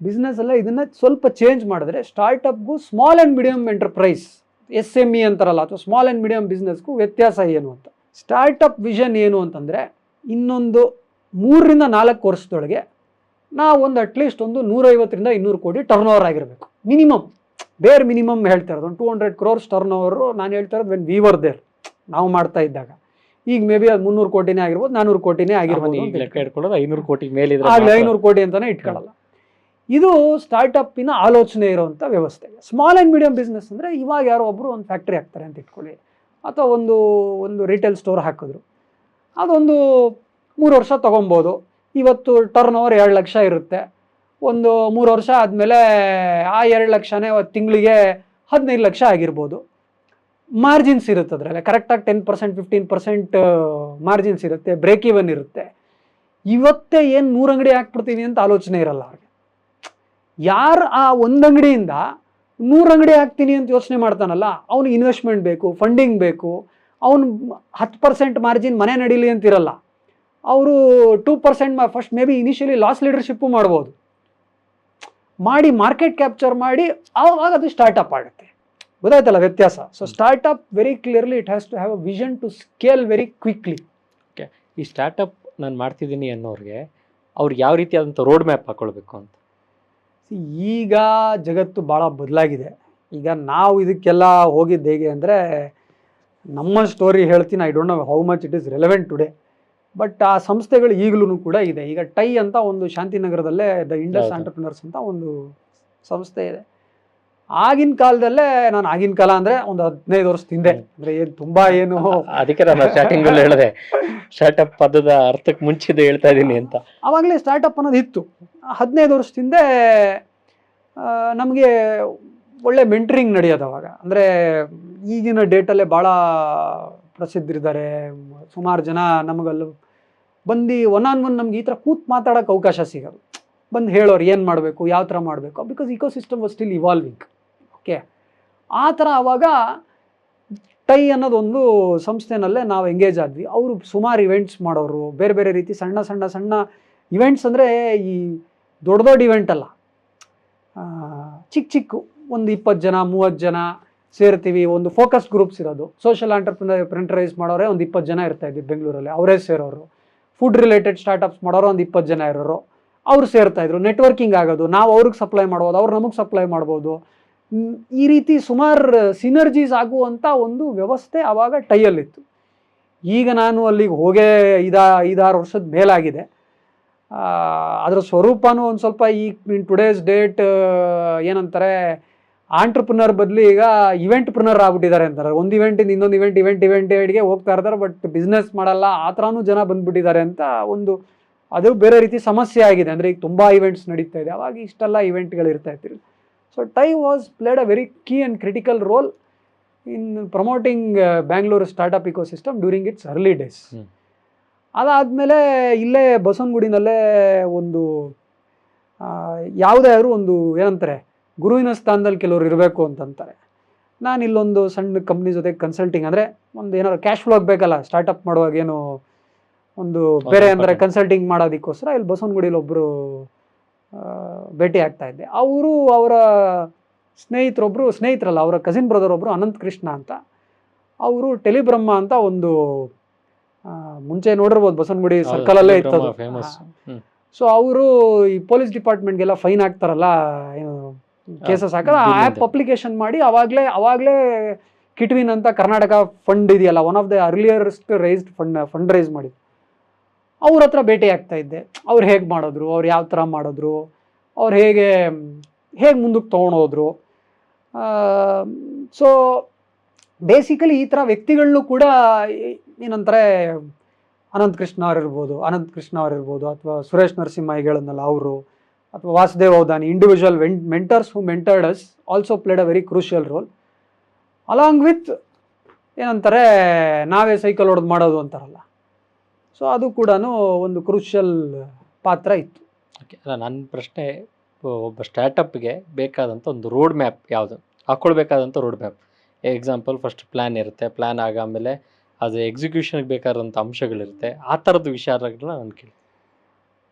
ಬಿಸ್ನೆಸ್ ಅಲ್ಲ, ಇದನ್ನು ಸ್ವಲ್ಪ ಚೇಂಜ್ ಮಾಡಿದ್ರೆ ಸ್ಟಾರ್ಟಪ್ಗೂ small and medium enterprise SME ಅಂತಾರಲ್ಲ, ಅಥವಾ ಸ್ಮಾಲ್ ಆ್ಯಂಡ್ ಮೀಡಿಯಮ್ ಬಿಸ್ನೆಸ್ಗೂ ವ್ಯತ್ಯಾಸ ಏನು ಅಂತ. ಸ್ಟಾರ್ಟಪ್ ವಿಷನ್ ಏನು ಅಂತಂದರೆ, ಇನ್ನೊಂದು 3 ರಿಂದ 4 ವರ್ಷದೊಳಗೆ ನಾವು ಒಂದು ಅಟ್ಲೀಸ್ಟ್ ಒಂದು 150 ರಿಂದ 200 ಕೋಟಿ ಟರ್ನ್ ಓವರ್ ಆಗಿರಬೇಕು ಮಿನಿಮಮ್. ಬೇರೆ ಮಿನಿಮಮ್ ಹೇಳ್ತಾ ಇರೋದು ಒಂದು 200 crores ಟರ್ನ್ ಓವರು. ನಾನು ಹೇಳ್ತಾ ಇರೋದು ವೆನ್ ವಿ ವರ್ ದೇರ್, ನಾವು ಮಾಡ್ತಾ ಇದ್ದಾಗ. ಈಗ ಮೇ ಬಿ ಅದು 300 ಕೋಟಿನೇ ಆಗಿರ್ಬೋದು, 400 ಕೋಟಿನೇ ಆಗಿರ್ಬೋದು. ಲೆಕ್ಕ ಇಟ್ಕೊಳ್ಳೋದು 500 ಕೋಟಿ ಮೇಲೆ ಆಗಲಿ 500 ಕೋಟಿ ಅಂತಲೇ ಇಟ್ಕೊಳ್ಳಲ್ಲ. ಇದು ಸ್ಟಾರ್ಟಪ್ಪಿನ ಆಲೋಚನೆ ಇರುವಂಥ ವ್ಯವಸ್ಥೆ. ಸ್ಮಾಲ್ ಆ್ಯಂಡ್ ಮೀಡಿಯಮ್ ಬಿಸ್ನೆಸ್ ಅಂದರೆ ಇವಾಗ ಯಾರೋ ಒಬ್ಬರು ಒಂದು ಫ್ಯಾಕ್ಟ್ರಿ ಹಾಕ್ತಾರೆ ಅಂತ ಇಟ್ಕೊಳ್ಳಿ, ಅಥವಾ ಒಂದು ರಿಟೇಲ್ ಸ್ಟೋರ್ ಹಾಕಿದ್ರು, ಅದೊಂದು 3 ವರ್ಷ ತೊಗೊಬೋದು. ಇವತ್ತು ಟರ್ನ್ ಓವರ್ 2 ಲಕ್ಷ ಇರುತ್ತೆ. ಒಂದು 3 ವರ್ಷ ಆದಮೇಲೆ ಆ 2 ಲಕ್ಷನೇ ತಿಂಗಳಿಗೆ 15 ಲಕ್ಷ ಆಗಿರ್ಬೋದು. ಮಾರ್ಜಿನ್ಸ್ ಇರುತ್ತೆ ಅದರಲ್ಲಿ, ಕರೆಕ್ಟಾಗಿ 10% 15% ಮಾರ್ಜಿನ್ಸ್ ಇರುತ್ತೆ, ಬ್ರೇಕ್ ಈವನ್ ಇರುತ್ತೆ. ಇವತ್ತೇ ಏನು 100 ಅಂಗಡಿ ಹಾಕ್ಬಿಡ್ತೀನಿ ಅಂತ ಆಲೋಚನೆ ಇರಲ್ಲ ಅವ್ರಿಗೆ. ಯಾರು ಆ ಒಂದು ಅಂಗಡಿಯಿಂದ 100 ಅಂಗಡಿ ಹಾಕ್ತೀನಿ ಅಂತ ಯೋಚನೆ ಮಾಡ್ತಾನಲ್ಲ, ಅವ್ನಿಗೆ ಇನ್ವೆಸ್ಟ್ಮೆಂಟ್ ಬೇಕು, ಫಂಡಿಂಗ್ ಬೇಕು. ಅವನು 10% ಮಾರ್ಜಿನ್ ಮನೆ ನಡೀಲಿ ಅಂತಿರಲ್ಲ, ಅವರು 2% first may be initially loss leadership ಮಾಡ್ಬೋದು, ಮಾಡಿ ಮಾರ್ಕೆಟ್ ಕ್ಯಾಪ್ಚರ್ ಮಾಡಿ ಆವಾಗ ಅದು ಸ್ಟಾರ್ಟಪ್ ಆಗುತ್ತೆ. ಗೊತ್ತಾಯ್ತಲ್ಲ ವ್ಯತ್ಯಾಸ. So startup very clearly it has to have a vision to scale very quickly. Okay, ಈ ಸ್ಟಾರ್ಟಪ್ ನಾನು ಮಾಡ್ತಿದ್ದೀನಿ ಅನ್ನೋರಿಗೆ ಅವ್ರಿಗೆ ಯಾವ ರೀತಿಯಾದಂಥ ರೋಡ್ ಮ್ಯಾಪ್ ಹಾಕೊಳ್ಬೇಕು ಅಂತ? ಈಗ ಜಗತ್ತು ಭಾಳ ಬದಲಾಗಿದೆ. ಈಗ ನಾವು ಇದಕ್ಕೆಲ್ಲ ಹೋಗಿದ್ದು ಹೇಗೆ ಅಂದರೆ, ನಮ್ಮ ಸ್ಟೋರಿ ಹೇಳ್ತೀನಿ, I don't know how much it is relevant today. But ಆ ಸಂಸ್ಥೆಗಳು ಈಗಲೂ ಕೂಡ ಇದೆ. ಈಗ ಟೈ ಅಂತ ಒಂದು ಶಾಂತಿನಗರದಲ್ಲೇ ದ ಇಂಡಸ್ ಆಂಟರ್ಪ್ರಿನರ್ಸ್ ಅಂತ ಒಂದು ಸಂಸ್ಥೆ ಇದೆ. ಆಗಿನ ಕಾಲದಲ್ಲೇ, ನಾನು ಆಗಿನ ಕಾಲ ಅಂದರೆ ಒಂದು 15 ವರ್ಷದ ಹಿಂದೆ, ಅಂದರೆ ಏನು ತುಂಬ ಏನು, ಅದಕ್ಕೆ ನಾನು ಸ್ಟಾರ್ಟಿಂಗಲ್ಲಿ ಹೇಳಿದೆ ಸ್ಟಾರ್ಟಪ್ ಪದದ ಅರ್ಥಕ್ಕೆ ಮುಂಚಿದೆ ಹೇಳ್ತಾ ಇದ್ದೀನಿ ಅಂತ. ಆವಾಗಲೇ ಸ್ಟಾರ್ಟಪ್ ಅನ್ನೋದು ಇತ್ತು. 15 ವರ್ಷದ ಹಿಂದೆ ನಮಗೆ ಒಳ್ಳೆ ಮೆಂಟ್ರಿಂಗ್ ನಡೆಯೋದು ಅವಾಗ. ಅಂದರೆ ಈಗಿನ ಡೇಟಲ್ಲೇ ಭಾಳ ಪ್ರಸಿದ್ಧರಿದ್ದಾರೆ, ಸುಮಾರು ಜನ ನಮಗಲ್ಲಿ ಬಂದು ಒನ್ ಆನ್ ಒನ್ ನಮ್ಗೆ ಈ ಥರ ಕೂತ್ ಮಾತಾಡೋಕ್ಕೆ ಅವಕಾಶ ಸಿಗೋದು. ಬಂದು ಹೇಳೋರು ಏನು ಮಾಡಬೇಕು, ಯಾವ ಥರ ಮಾಡಬೇಕು, because ecosystem was still evolving. Okay, ಆ ಥರ ಆವಾಗ ಟೈ ಅನ್ನೋದೊಂದು ಸಂಸ್ಥೆನಲ್ಲೇ ನಾವು ಎಂಗೇಜ್ ಆದ್ವಿ. ಅವರು ಸುಮಾರು ಇವೆಂಟ್ಸ್ ಮಾಡೋರು, ಬೇರೆ ಬೇರೆ ರೀತಿ ಸಣ್ಣ ಸಣ್ಣ ಸಣ್ಣ ಇವೆಂಟ್ಸ್, ಅಂದರೆ ಈ ದೊಡ್ಡ ದೊಡ್ಡ ಇವೆಂಟ್ ಅಲ್ಲ, ಚಿಕ್ಕ ಚಿಕ್ಕ ಒಂದು 20 ಜನ 30 ಜನ ಸೇರ್ತೀವಿ. ಒಂದು ಫೋಕಸ್ ಗ್ರೂಪ್ಸ್ ಇರೋದು, ಸೋಷಿಯಲ್ ಎಂಟರ್ಪ್ರೆನರೈಸ್ ಮಾಡೋರೆ ಒಂದು 20 ಜನ ಇರ್ತಾ ಇದ್ವಿ ಬೆಂಗಳೂರಲ್ಲಿ, ಅವರೇ ಸೇರೋರು. ಫುಡ್ ರಿಲೇಟೆಡ್ ಸ್ಟಾರ್ಟಪ್ಸ್ ಮಾಡೋರು ಒಂದು 20 ಜನ ಇರೋರು, ಅವ್ರು ಸೇರ್ತಾಯಿದ್ರು. ನೆಟ್ವರ್ಕಿಂಗ್ ಆಗೋದು, ನಾವು ಅವ್ರಿಗೆ ಸಪ್ಲೈ ಮಾಡ್ಬೋದು, ಅವ್ರು ನಮಗೆ ಸಪ್ಲೈ ಮಾಡ್ಬೋದು. ಈ ರೀತಿ ಸುಮಾರು ಸಿನರ್ಜೀಸ್ ಆಗುವಂಥ ಒಂದು ವ್ಯವಸ್ಥೆ ಆವಾಗ ಟೈಯಲ್ಲಿತ್ತು. ಈಗ ನಾನು ಅಲ್ಲಿಗೆ ಹೋಗೇ 5-6 ವರ್ಷದ ಮೇಲಾಗಿದೆ. ಅದರ ಸ್ವರೂಪನೂ ಒಂದು ಸ್ವಲ್ಪ ಈ ಇನ್ ಟುಡೇಸ್ ಡೇಟ್ ಏನಂತಾರೆ, ಆಂಟ್ರಪ್ರನರ್ ಬದಲು ಈಗ ಇವೆಂಟ್ಪ್ರನರ್ ಆಗ್ಬಿಟ್ಟಿದ್ದಾರೆ ಅಂತಾರೆ. ಒಂದು ಇವೆಂಟಿಂದ ಇನ್ನೊಂದು ಇವೆಂಟ್ಗೆ ಹೋಗ್ತಾ ಇರ್ತಾರೆ, ಬಟ್ ಬಿಸ್ನೆಸ್ ಮಾಡಲ್ಲ, ಆ ಥರನೂ ಜನ ಬಂದುಬಿಟ್ಟಿದ್ದಾರೆ ಅಂತ ಒಂದು ಅದು ಬೇರೆ ರೀತಿ ಸಮಸ್ಯೆ ಆಗಿದೆ. ಅಂದರೆ ಈಗ ತುಂಬ ಇವೆಂಟ್ಸ್ ನಡೀತಾ ಇದೆ, ಅವಾಗ ಇಷ್ಟೆಲ್ಲ ಇವೆಂಟ್ಗಳು ಇರ್ತಾ ಇರ್ತೀರಿ. So tie played a very key and critical role in promoting Bangalore startup ecosystem during it's early days. ಅದಾದಮೇಲೆ ಇಲ್ಲೇ ಬಸವನಗುಡಿನಲ್ಲೇ ಒಂದು ಯಾವುದೇ ಆದರೂ ಒಂದು ಏನಂತಾರೆ, ಗುರುವಿನ ಸ್ಥಾನದಲ್ಲಿ ಕೆಲವರು ಇರಬೇಕು ಅಂತಂತಾರೆ. ನಾನು ಇಲ್ಲೊಂದು ಸಣ್ಣ ಕಂಪ್ನಿ ಜೊತೆ ಕನ್ಸಲ್ಟಿಂಗ್, ಅಂದರೆ ಒಂದು ಏನಾದ್ರು ಕ್ಯಾಶ್ ಫ್ಲೋ ಆಗಬೇಕಲ್ಲ ಸ್ಟಾರ್ಟಪ್ ಮಾಡುವಾಗ, ಏನು ಒಂದು ಬೇರೆ ಅಂದರೆ ಕನ್ಸಲ್ಟಿಂಗ್ ಮಾಡೋದಕ್ಕೋಸ್ಕರ ಇಲ್ಲಿ ಬಸವನಗುಡಿಯಲ್ಲಿ ಒಬ್ಬರು ಭೇಟಿ ಆಗ್ತಾ ಇದ್ದೆ. ಅವರು ಅವರ ಸ್ನೇಹಿತರಲ್ಲ, ಅವರ ಕಸಿನ್ ಬ್ರದರ್ ಒಬ್ಬರು ಅನಂತ್ ಕೃಷ್ಣ ಅಂತ, ಅವರು ಟೆಲಿಬ್ರಹ್ಮ ಅಂತ ಒಂದು ಮುಂಚೆ ನೋಡಿರ್ಬೋದು ಬಸವನಗುಡಿ ಸರ್ಕಲಲ್ಲೇ ಇತ್ತು. ಸೊ ಅವರು ಈ ಪೊಲೀಸ್ ಡಿಪಾರ್ಟ್ಮೆಂಟ್ಗೆಲ್ಲ ಫೈನ್ ಹಾಕ್ತಾರಲ್ಲ, ಏನು ಕೇಸಸ್ ಹಾಕೋದು, ಆ ಆ್ಯಪ್ ಅಪ್ಲಿಕೇಶನ್ ಮಾಡಿ ಅವಾಗಲೇ ಕಿಟ್ವಿನ್ ಅಂತ ಕರ್ನಾಟಕ ಫಂಡ್ ಇದೆಯಲ್ಲ, one of the earliest raised fund raise ಮಾಡಿದ್ರು. ಅವ್ರ ಹತ್ರ ಭೇಟಿ ಆಗ್ತಾ ಇದ್ದೆ. ಅವ್ರು ಹೇಗೆ ಮಾಡಿದ್ರು, ಅವ್ರು ಯಾವ ಥರ ಮಾಡಿದ್ರು, ಅವ್ರು ಹೇಗೆ ಮುಂದಕ್ಕೆ ತೊಗೊಂಡೋದ್ರು. ಸೊ ಬೇಸಿಕಲಿ ಈ ಥರ ವ್ಯಕ್ತಿಗಳನ್ನೂ ಕೂಡ ಏನಂತಾರೆ, ಅನಂತ್ ಕೃಷ್ಣ ಅವರಿರ್ಬೋದು, ಅಥವಾ ಸುರೇಶ್ ನರಸಿಂಹ ಹೇಳದ್ನಲ್ಲ ಅವರು, ಅಥವಾ Vasudev Avadhani, individual mentors who mentored us also played a very crucial role, along with ಏನಂತಾರೆ ನಾವೇ ಸೈಕಲ್ ಹೊಡೆದು ಮಾಡೋದು ಅಂತಾರಲ್ಲ. ಸೊ ಅದು ಕೂಡ ಒಂದು ಕ್ರೂಷಿಯಲ್ ಪಾತ್ರ ಇತ್ತು. ಓಕೆ, ಅಲ್ಲ ನನ್ನ ಪ್ರಶ್ನೆ, ಒಬ್ಬ ಸ್ಟಾರ್ಟಪ್ಗೆ ಬೇಕಾದಂಥ ಒಂದು ರೋಡ್ ಮ್ಯಾಪ್ ಯಾವುದು, ಹಾಕ್ಕೊಳ್ಬೇಕಾದಂಥ road map. Example first plan ಇರುತ್ತೆ, ಪ್ಲ್ಯಾನ್ ಆಗಾಮೇಲೆ ಅದು ಎಕ್ಸಿಕ್ಯೂಷನ್ಗೆ ಬೇಕಾದಂಥ ಅಂಶಗಳಿರುತ್ತೆ, ಆ ಥರದ್ದು ವಿಚಾರಗಳನ್ನ ನಾನು ಕೇಳಿ.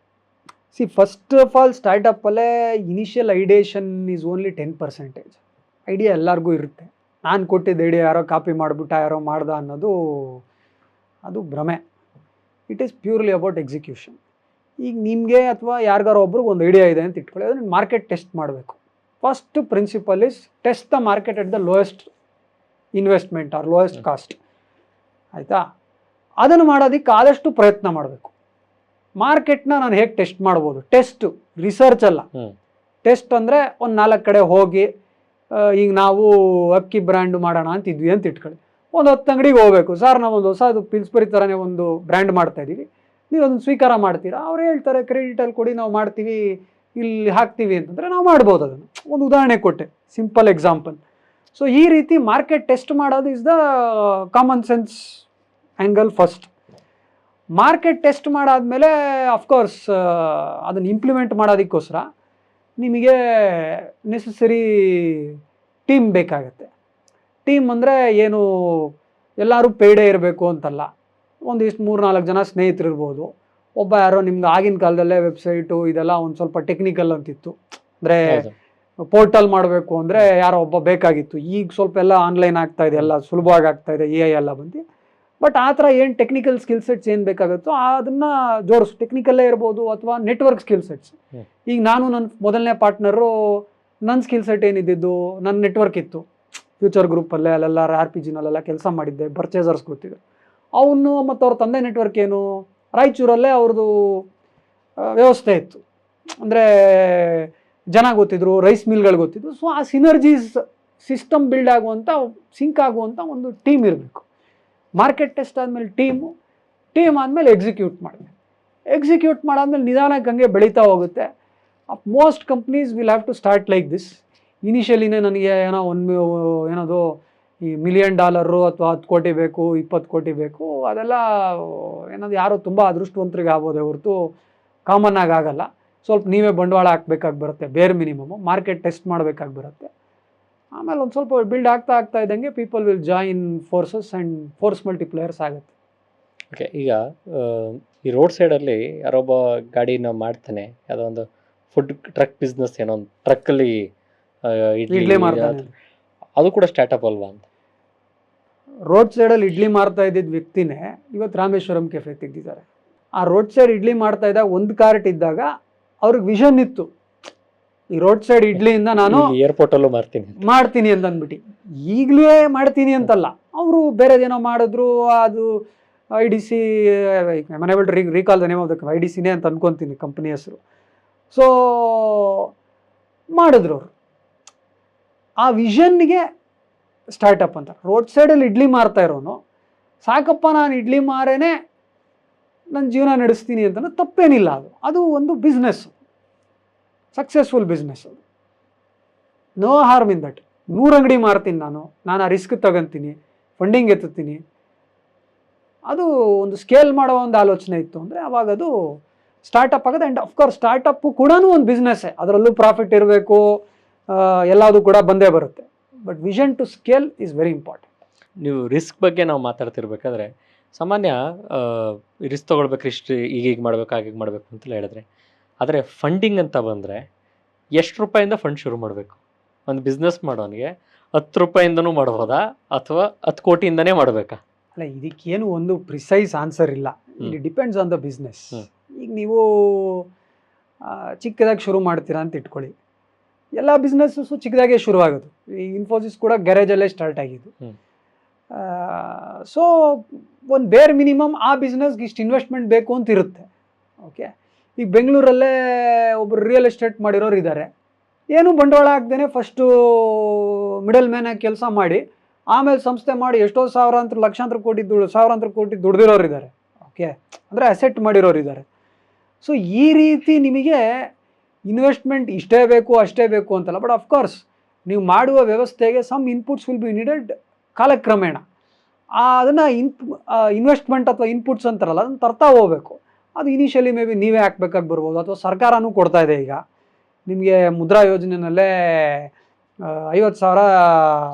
ಫಸ್ಟ್ ಆಫ್ ಆಲ್ ಸ್ಟಾರ್ಟಪ್ಪಲ್ಲೇ initial ideation is only 10%. Idea ಎಲ್ಲರಿಗೂ ಇರುತ್ತೆ. ನಾನು ಕೊಟ್ಟಿದ್ದ ಐಡಿಯಾ ಯಾರೋ ಕಾಪಿ ಮಾಡಿಬಿಟ್ಟ, ಯಾರೋ ಮಾಡ್ದ ಅನ್ನೋದು ಅದು ಭ್ರಮೆ. It is purely about execution. ಈಗ ನಿಮಗೆ ಅಥವಾ ಯಾರಿಗಾರೋ ಒಬ್ರಿಗೆ ಒಂದು ಐಡಿಯಾ ಇದೆ ಅಂತ ಇಟ್ಕೊಳ್ಳಿ, ಅದನ್ನು ಮಾರ್ಕೆಟ್ ಟೆಸ್ಟ್ ಮಾಡಬೇಕು. First principle is test the market at the lowest investment or lowest cost. ಆಯಿತಾ? ಅದನ್ನು ಮಾಡೋದಕ್ಕೆ ಆದಷ್ಟು ಪ್ರಯತ್ನ ಮಾಡಬೇಕು. ಮಾರ್ಕೆಟ್ನ ನಾನು ಹೇಗೆ ಟೆಸ್ಟ್ ಮಾಡ್ಬೋದು? ಟೆಸ್ಟ್ ರಿಸರ್ಚ್ ಅಲ್ಲ. ಟೆಸ್ಟ್ ಅಂದರೆ ಒಂದು 4 ಕಡೆ ಹೋಗಿ, ಈಗ ನಾವು ಅಕ್ಕಿ ಬ್ರ್ಯಾಂಡ್ ಮಾಡೋಣ ಅಂತಿದ್ವಿ ಅಂತ ಇಟ್ಕೊಳ್ಳಿ, ಒಂದು 10 ಅಂಗಡಿಗೆ ಹೋಗಬೇಕು. ಸರ್ ನಾವೊಂದು ಹೊಸದು ಪಿಲ್ಸ್ಬರಿ ಥರನೇ ಒಂದು ಬ್ರ್ಯಾಂಡ್ ಮಾಡ್ತಾಯಿದ್ದೀವಿ, ನೀವು ಅದನ್ನು ಸ್ವೀಕಾರ ಮಾಡ್ತೀರಾ? ಅವ್ರು ಹೇಳ್ತಾರೆ ಕ್ರೆಡಿಟಲ್ಲಿ ಕೊಡಿ, ನಾವು ಮಾಡ್ತೀವಿ, ಇಲ್ಲಿ ಹಾಕ್ತೀವಿ ಅಂತಂದರೆ ನಾವು ಮಾಡ್ಬೋದು. ಅದನ್ನು ಒಂದು ಉದಾಹರಣೆ ಕೊಟ್ಟೆ, ಸಿಂಪಲ್ ಎಕ್ಸಾಂಪಲ್. ಸೊ ಈ ರೀತಿ ಮಾರ್ಕೆಟ್ ಟೆಸ್ಟ್ ಮಾಡೋದು is the common sense angle first. Market test ಮಾಡಾದಮೇಲೆ ಅಫ್ಕೋರ್ಸ್ ಅದನ್ನು ಇಂಪ್ಲಿಮೆಂಟ್ ಮಾಡೋದಕ್ಕೋಸ್ಕರ ನಿಮಗೆ ನೆಸೆಸರಿ ಟೀಮ್ ಬೇಕಾಗತ್ತೆ. ಟೀಮ್ ಅಂದರೆ ಏನು, ಎಲ್ಲರೂ ಪೇಯ್ಡೇ ಇರಬೇಕು ಅಂತಲ್ಲ. ಒಂದಿಷ್ಟು 3-4 ಜನ ಸ್ನೇಹಿತರಿರ್ಬೋದು. ಒಬ್ಬ ಯಾರೋ ನಿಮ್ಗೆ ಆಗಿನ ಕಾಲದಲ್ಲೇ ವೆಬ್ಸೈಟು ಇದೆಲ್ಲ ಒಂದು ಸ್ವಲ್ಪ ಟೆಕ್ನಿಕಲ್ ಅಂತಿತ್ತು, ಅಂದರೆ ಪೋರ್ಟಲ್ ಮಾಡಬೇಕು ಅಂದರೆ ಯಾರೋ ಒಬ್ಬ ಬೇಕಾಗಿತ್ತು. ಈಗ ಸ್ವಲ್ಪ ಎಲ್ಲ ಆನ್ಲೈನ್ ಆಗ್ತಾ ಇದೆ, ಎಲ್ಲ ಸುಲಭವಾಗಿ ಆಗ್ತಾ ಇದೆ, AI ಎಲ್ಲ ಬಂದು. ಬಟ್ ಆ ಥರ ಏನು ಟೆಕ್ನಿಕಲ್ ಸ್ಕಿಲ್ ಸೆಟ್ಸ್ ಏನು ಬೇಕಾಗುತ್ತೋ ಅದನ್ನು ಜೋಡಿಸು. ಟೆಕ್ನಿಕಲ್ಲೇ ಇರ್ಬೋದು ಅಥವಾ ನೆಟ್ವರ್ಕ್ ಸ್ಕಿಲ್ ಸೆಟ್ಸ್. ಈಗ ನಾನು ನನ್ನ ಮೊದಲನೇ ಪಾರ್ಟ್ನರು, ನನ್ನ ಸ್ಕಿಲ್ ಸೆಟ್ ಏನಿದ್ದು, ನನ್ನ ನೆಟ್ವರ್ಕ್ ಇತ್ತು. ಫ್ಯೂಚರ್ ಗ್ರೂಪಲ್ಲೇ ಅಲ್ಲೆಲ್ಲ RPGನಲ್ಲೆಲ್ಲ ಕೆಲಸ ಮಾಡಿದ್ದೆ, ಪರ್ಚೇಸರ್ಸ್ ಗೊತ್ತಿದೆ. ಅವನು ಮತ್ತು ಅವ್ರ ತಂದೆ ನೆಟ್ವರ್ಕ್ ಏನು, ರಾಯಚೂರಲ್ಲೇ ಅವ್ರದ್ದು ವ್ಯವಸ್ಥೆ ಇತ್ತು, ಅಂದರೆ ಜನ ಗೊತ್ತಿದ್ರು, ರೈಸ್ ಮಿಲ್ಗಳು ಗೊತ್ತಿದ್ರು. ಸೊ ಆ ಸಿನರ್ಜೀಸ್ ಸಿಸ್ಟಮ್ ಬಿಲ್ಡ್ ಆಗುವಂಥ, ಸಿಂಕ್ ಆಗುವಂಥ ಒಂದು ಟೀಮ್ ಇರಬೇಕು. ಮಾರ್ಕೆಟ್ ಟೆಸ್ಟ್ ಆದಮೇಲೆ ಟೀಮ್ ಆದಮೇಲೆ ಎಕ್ಸಿಕ್ಯೂಟ್ ಮಾಡಾದ್ಮೇಲೆ ನಿಧಾನಕ್ಕೆ ಹಂಗೆ ಬೆಳೀತಾ ಹೋಗುತ್ತೆ. Most companies will have to start like this. ಇನಿಷಿಯಲಿನೇ ನನಗೆ ಏನದು ಈ $1 ಮಿಲಿಯನ್ ಅಥವಾ 10 ಕೋಟಿ ಬೇಕು, 20 ಕೋಟಿ ಬೇಕು, ಅದೆಲ್ಲ ಏನದು ಯಾರೋ ತುಂಬ ಅದೃಷ್ಟವಂತರಿಗೆ ಆಗ್ಬೋದೇ ಹೊರತು ಕಾಮನ್ ಆಗಿ ಆಗಲ್ಲ. ಸ್ವಲ್ಪ ನೀವೇ ಬಂಡವಾಳ ಹಾಕ್ಬೇಕಾಗಿ ಬರುತ್ತೆ, ಬೇರ್ ಮಿನಿಮಮ್ ಮಾರ್ಕೆಟ್ ಟೆಸ್ಟ್ ಮಾಡಬೇಕಾಗಿ ಬರುತ್ತೆ. ಆಮೇಲೆ ಒಂದು ಸ್ವಲ್ಪ ಬಿಲ್ಡ್ ಆಗ್ತಾ ಇದ್ದಂಗೆ people will join forces and force multipliers ಆಗುತ್ತೆ. ಓಕೆ, ಈಗ ಈ ರೋಡ್ ಸೈಡಲ್ಲಿ ಯಾರೊಬ್ಬ ಗಾಡಿನ ಮಾಡ್ತಾನೆ, ಯಾವುದೋ ಒಂದು ಫುಡ್ ಟ್ರಕ್ ಬಿಸ್ನೆಸ್, ಏನೋ ಒಂದು ಟ್ರಕ್ಕಲ್ಲಿ ಇಡ್ಲಿ ಮಾಡ್ತಾನೆ, ಅದು ಕೂಡ ಸ್ಟಾರ್ಟಪ್ ಅಲ್ವಾ ಅಂತ. ರೋಡ್ ಸೈಡಲ್ಲಿ ಇಡ್ಲಿ ಮಾರ್ತಾ ಇದ್ದಿದ್ದ ವ್ಯಕ್ತಿನೇ ಇವತ್ತು ರಾಮೇಶ್ವರಂ ಕೆಫೆ ತೆಗೆದಿದ್ದಾರೆ. ಆ ರೋಡ್ ಸೈಡ್ ಇಡ್ಲಿ ಮಾಡ್ತಾ ಇದ್ದಾಗ ಒಂದು ಕಾರ್ಟ್ ಇದ್ದಾಗ ಅವ್ರಿಗೆ ವಿಷನ್ ಇತ್ತು, ಈ ರೋಡ್ ಸೈಡ್ ಇಡ್ಲಿಯಿಂದ ನಾನು ಏರ್ಪೋರ್ಟಲ್ಲೂ ಮಾಡ್ತೀನಿ ಅಂತ ಅಂದ್ಬಿಟ್ಟು. ಈಗಲೇ ಮಾಡ್ತೀನಿ ಅಂತಲ್ಲ, ಅವರು ಬೇರೆದೇನೋ ಮಾಡಿದ್ರು, ಅದು IDC, unable recall the name of the IDCನೇ ಅಂತ ಅನ್ಕೊತೀನಿ ಕಂಪ್ನಿ ಹೆಸರು. ಸೊ ಮಾಡಿದ್ರು ಅವರು. ಆ ವಿಷನ್ಗೆ ಸ್ಟಾರ್ಟಪ್ ಅಂತ. ರೋಡ್ ಸೈಡಲ್ಲಿ ಇಡ್ಲಿ ಮಾರ್ತಾ ಇರೋನು ಸಾಕಪ್ಪ ನಾನು ಇಡ್ಲಿ ಮಾರೇನೆ ನನ್ನ ಜೀವನ ನಡೆಸ್ತೀನಿ ಅಂತ ತಪ್ಪೇನಿಲ್ಲ. ಅದು ಒಂದು ಬಿಸ್ನೆಸ್, ಸಕ್ಸಸ್ಫುಲ್ ಬಿಸ್ನೆಸ್. ಅದು ನೋ ಹಾರ್ಮ್ ಇನ್ ದಟ್. 100 ಅಂಗಡಿ ಮಾರ್ತೀನಿ ನಾನು ಆ ರಿಸ್ಕ್ ತಗೊಂತೀನಿ, ಫಂಡಿಂಗ್ ಎತ್ತುತ್ತೀನಿ. ಅದು ಒಂದು ಸ್ಕೇಲ್ ಮಾಡೋ ಒಂದು ಆಲೋಚನೆ ಇತ್ತು ಅಂದರೆ ಅವಾಗ ಅದು ಸ್ಟಾರ್ಟಪ್ ಆಗುತ್ತೆ. ಆ್ಯಂಡ್ ಅಫ್ಕೋರ್ಸ್ ಸ್ಟಾರ್ಟಪ್ಪು ಕೂಡ ಒಂದು ಬಿಸ್ನೆಸ್ಸೇ, ಅದರಲ್ಲೂ ಪ್ರಾಫಿಟ್ ಇರಬೇಕು, ಎಲ್ಲದು ಕೂಡ ಬಂದೇ ಬರುತ್ತೆ. But vision to scale is very important. ನೀವು ರಿಸ್ಕ್ ಬಗ್ಗೆ ನಾವು ಮಾತಾಡ್ತಿರ್ಬೇಕಾದ್ರೆ ಸಾಮಾನ್ಯ ರಿಸ್ಕ್ ತೊಗೊಳ್ಬೇಕು, ಇಷ್ಟು ಈಗ ಮಾಡಬೇಕು, ಹಾಗೆ ಮಾಡಬೇಕು ಅಂತೆಲ್ಲ ಹೇಳಿದ್ರೆ, ಆದರೆ ಫಂಡಿಂಗ್ ಅಂತ ಬಂದರೆ ಎಷ್ಟು ರೂಪಾಯಿಂದ ಫಂಡ್ ಶುರು ಮಾಡಬೇಕು? ಒಂದು ಬಿಸ್ನೆಸ್ ಮಾಡೋನಿಗೆ 10 ರೂಪಾಯಿಂದನೂ ಮಾಡ್ಬೋದಾ ಅಥವಾ 10 ಕೋಟಿಯಿಂದನೇ ಮಾಡಬೇಕಾ? ಅಲ್ಲ, ಇದಕ್ಕೇನು ಒಂದು ಪ್ರಿಸೈಸ್ ಆನ್ಸರ್ ಇಲ್ಲ. ಇಲ್ಲಿ ಡಿಪೆಂಡ್ಸ್ ಆನ್ ದ ಬಿಸ್ನೆಸ್. ಈಗ ನೀವು ಚಿಕ್ಕದಾಗಿ ಶುರು ಮಾಡ್ತೀರಾ ಅಂತ ಇಟ್ಕೊಳ್ಳಿ, ಎಲ್ಲ ಬಿಸ್ನೆಸ್ಸು ಚಿಕ್ಕದಾಗೆ ಶುರುವಾಗೋದು. ಈ ಇನ್ಫೋಸಿಸ್ ಕೂಡ ಗ್ಯಾರೇಜಲ್ಲೇ ಸ್ಟಾರ್ಟ್ ಆಗಿದ್ದು. ಸೊ ಒಂದು ಬೇರ್ ಮಿನಿಮಮ್ ಆ ಬಿಸ್ನೆಸ್ಗೆ ಇಷ್ಟು ಇನ್ವೆಸ್ಟ್ಮೆಂಟ್ ಬೇಕು ಅಂತ ಇರುತ್ತೆ. ಓಕೆ, ಈಗ ಬೆಂಗಳೂರಲ್ಲೇ ಒಬ್ಬರು ರಿಯಲ್ ಎಸ್ಟೇಟ್ ಮಾಡಿರೋರು ಇದ್ದಾರೆ. ಏನು ಬಂಡವಾಳ ಹಾಕ್ದೇನೆ ಫಸ್ಟು ಮಿಡಲ್ ಮ್ಯಾನಾಗಿ ಕೆಲಸ ಮಾಡಿ ಆಮೇಲೆ ಸಂಸ್ಥೆ ಮಾಡಿ ಎಷ್ಟೋ ಲಕ್ಷಾಂತರ ಕೋಟಿ ದುಡ್ದಿರೋರು ಇದ್ದಾರೆ. ಓಕೆ, ಅಂದರೆ ಅಸೆಟ್ ಮಾಡಿರೋರು ಇದ್ದಾರೆ. ಸೊ ಈ ರೀತಿ ನಿಮಗೆ ಇನ್ವೆಸ್ಟ್ಮೆಂಟ್ ಇಷ್ಟೇ ಬೇಕು ಅಷ್ಟೇ ಬೇಕು ಅಂತಲ್ಲ. ಬಟ್ ಅಫ್ಕೋರ್ಸ್ ನೀವು ಮಾಡುವ ವ್ಯವಸ್ಥೆಗೆ some inputs will be needed ಕಾಲಕ್ರಮೇಣ. ಅದನ್ನು ಇನ್ವೆಸ್ಟ್ಮೆಂಟ್ ಅಥವಾ ಇನ್ಪುಟ್ಸ್ ಅಂತಾರಲ್ಲ, ಅದನ್ನು ತರ್ತಾ ಹೋಗಬೇಕು. ಅದು ಇನಿಷಿಯಲಿ ಮೇ ಬಿ ನೀವೇ ಹಾಕ್ಬೇಕಾಗಿ ಬರ್ಬೋದು, ಅಥವಾ ಸರ್ಕಾರನೂ ಕೊಡ್ತಾ ಇದೆ. ಈಗ ನಿಮಗೆ ಮುದ್ರಾ ಯೋಜನೆಯಲ್ಲೇ 50,000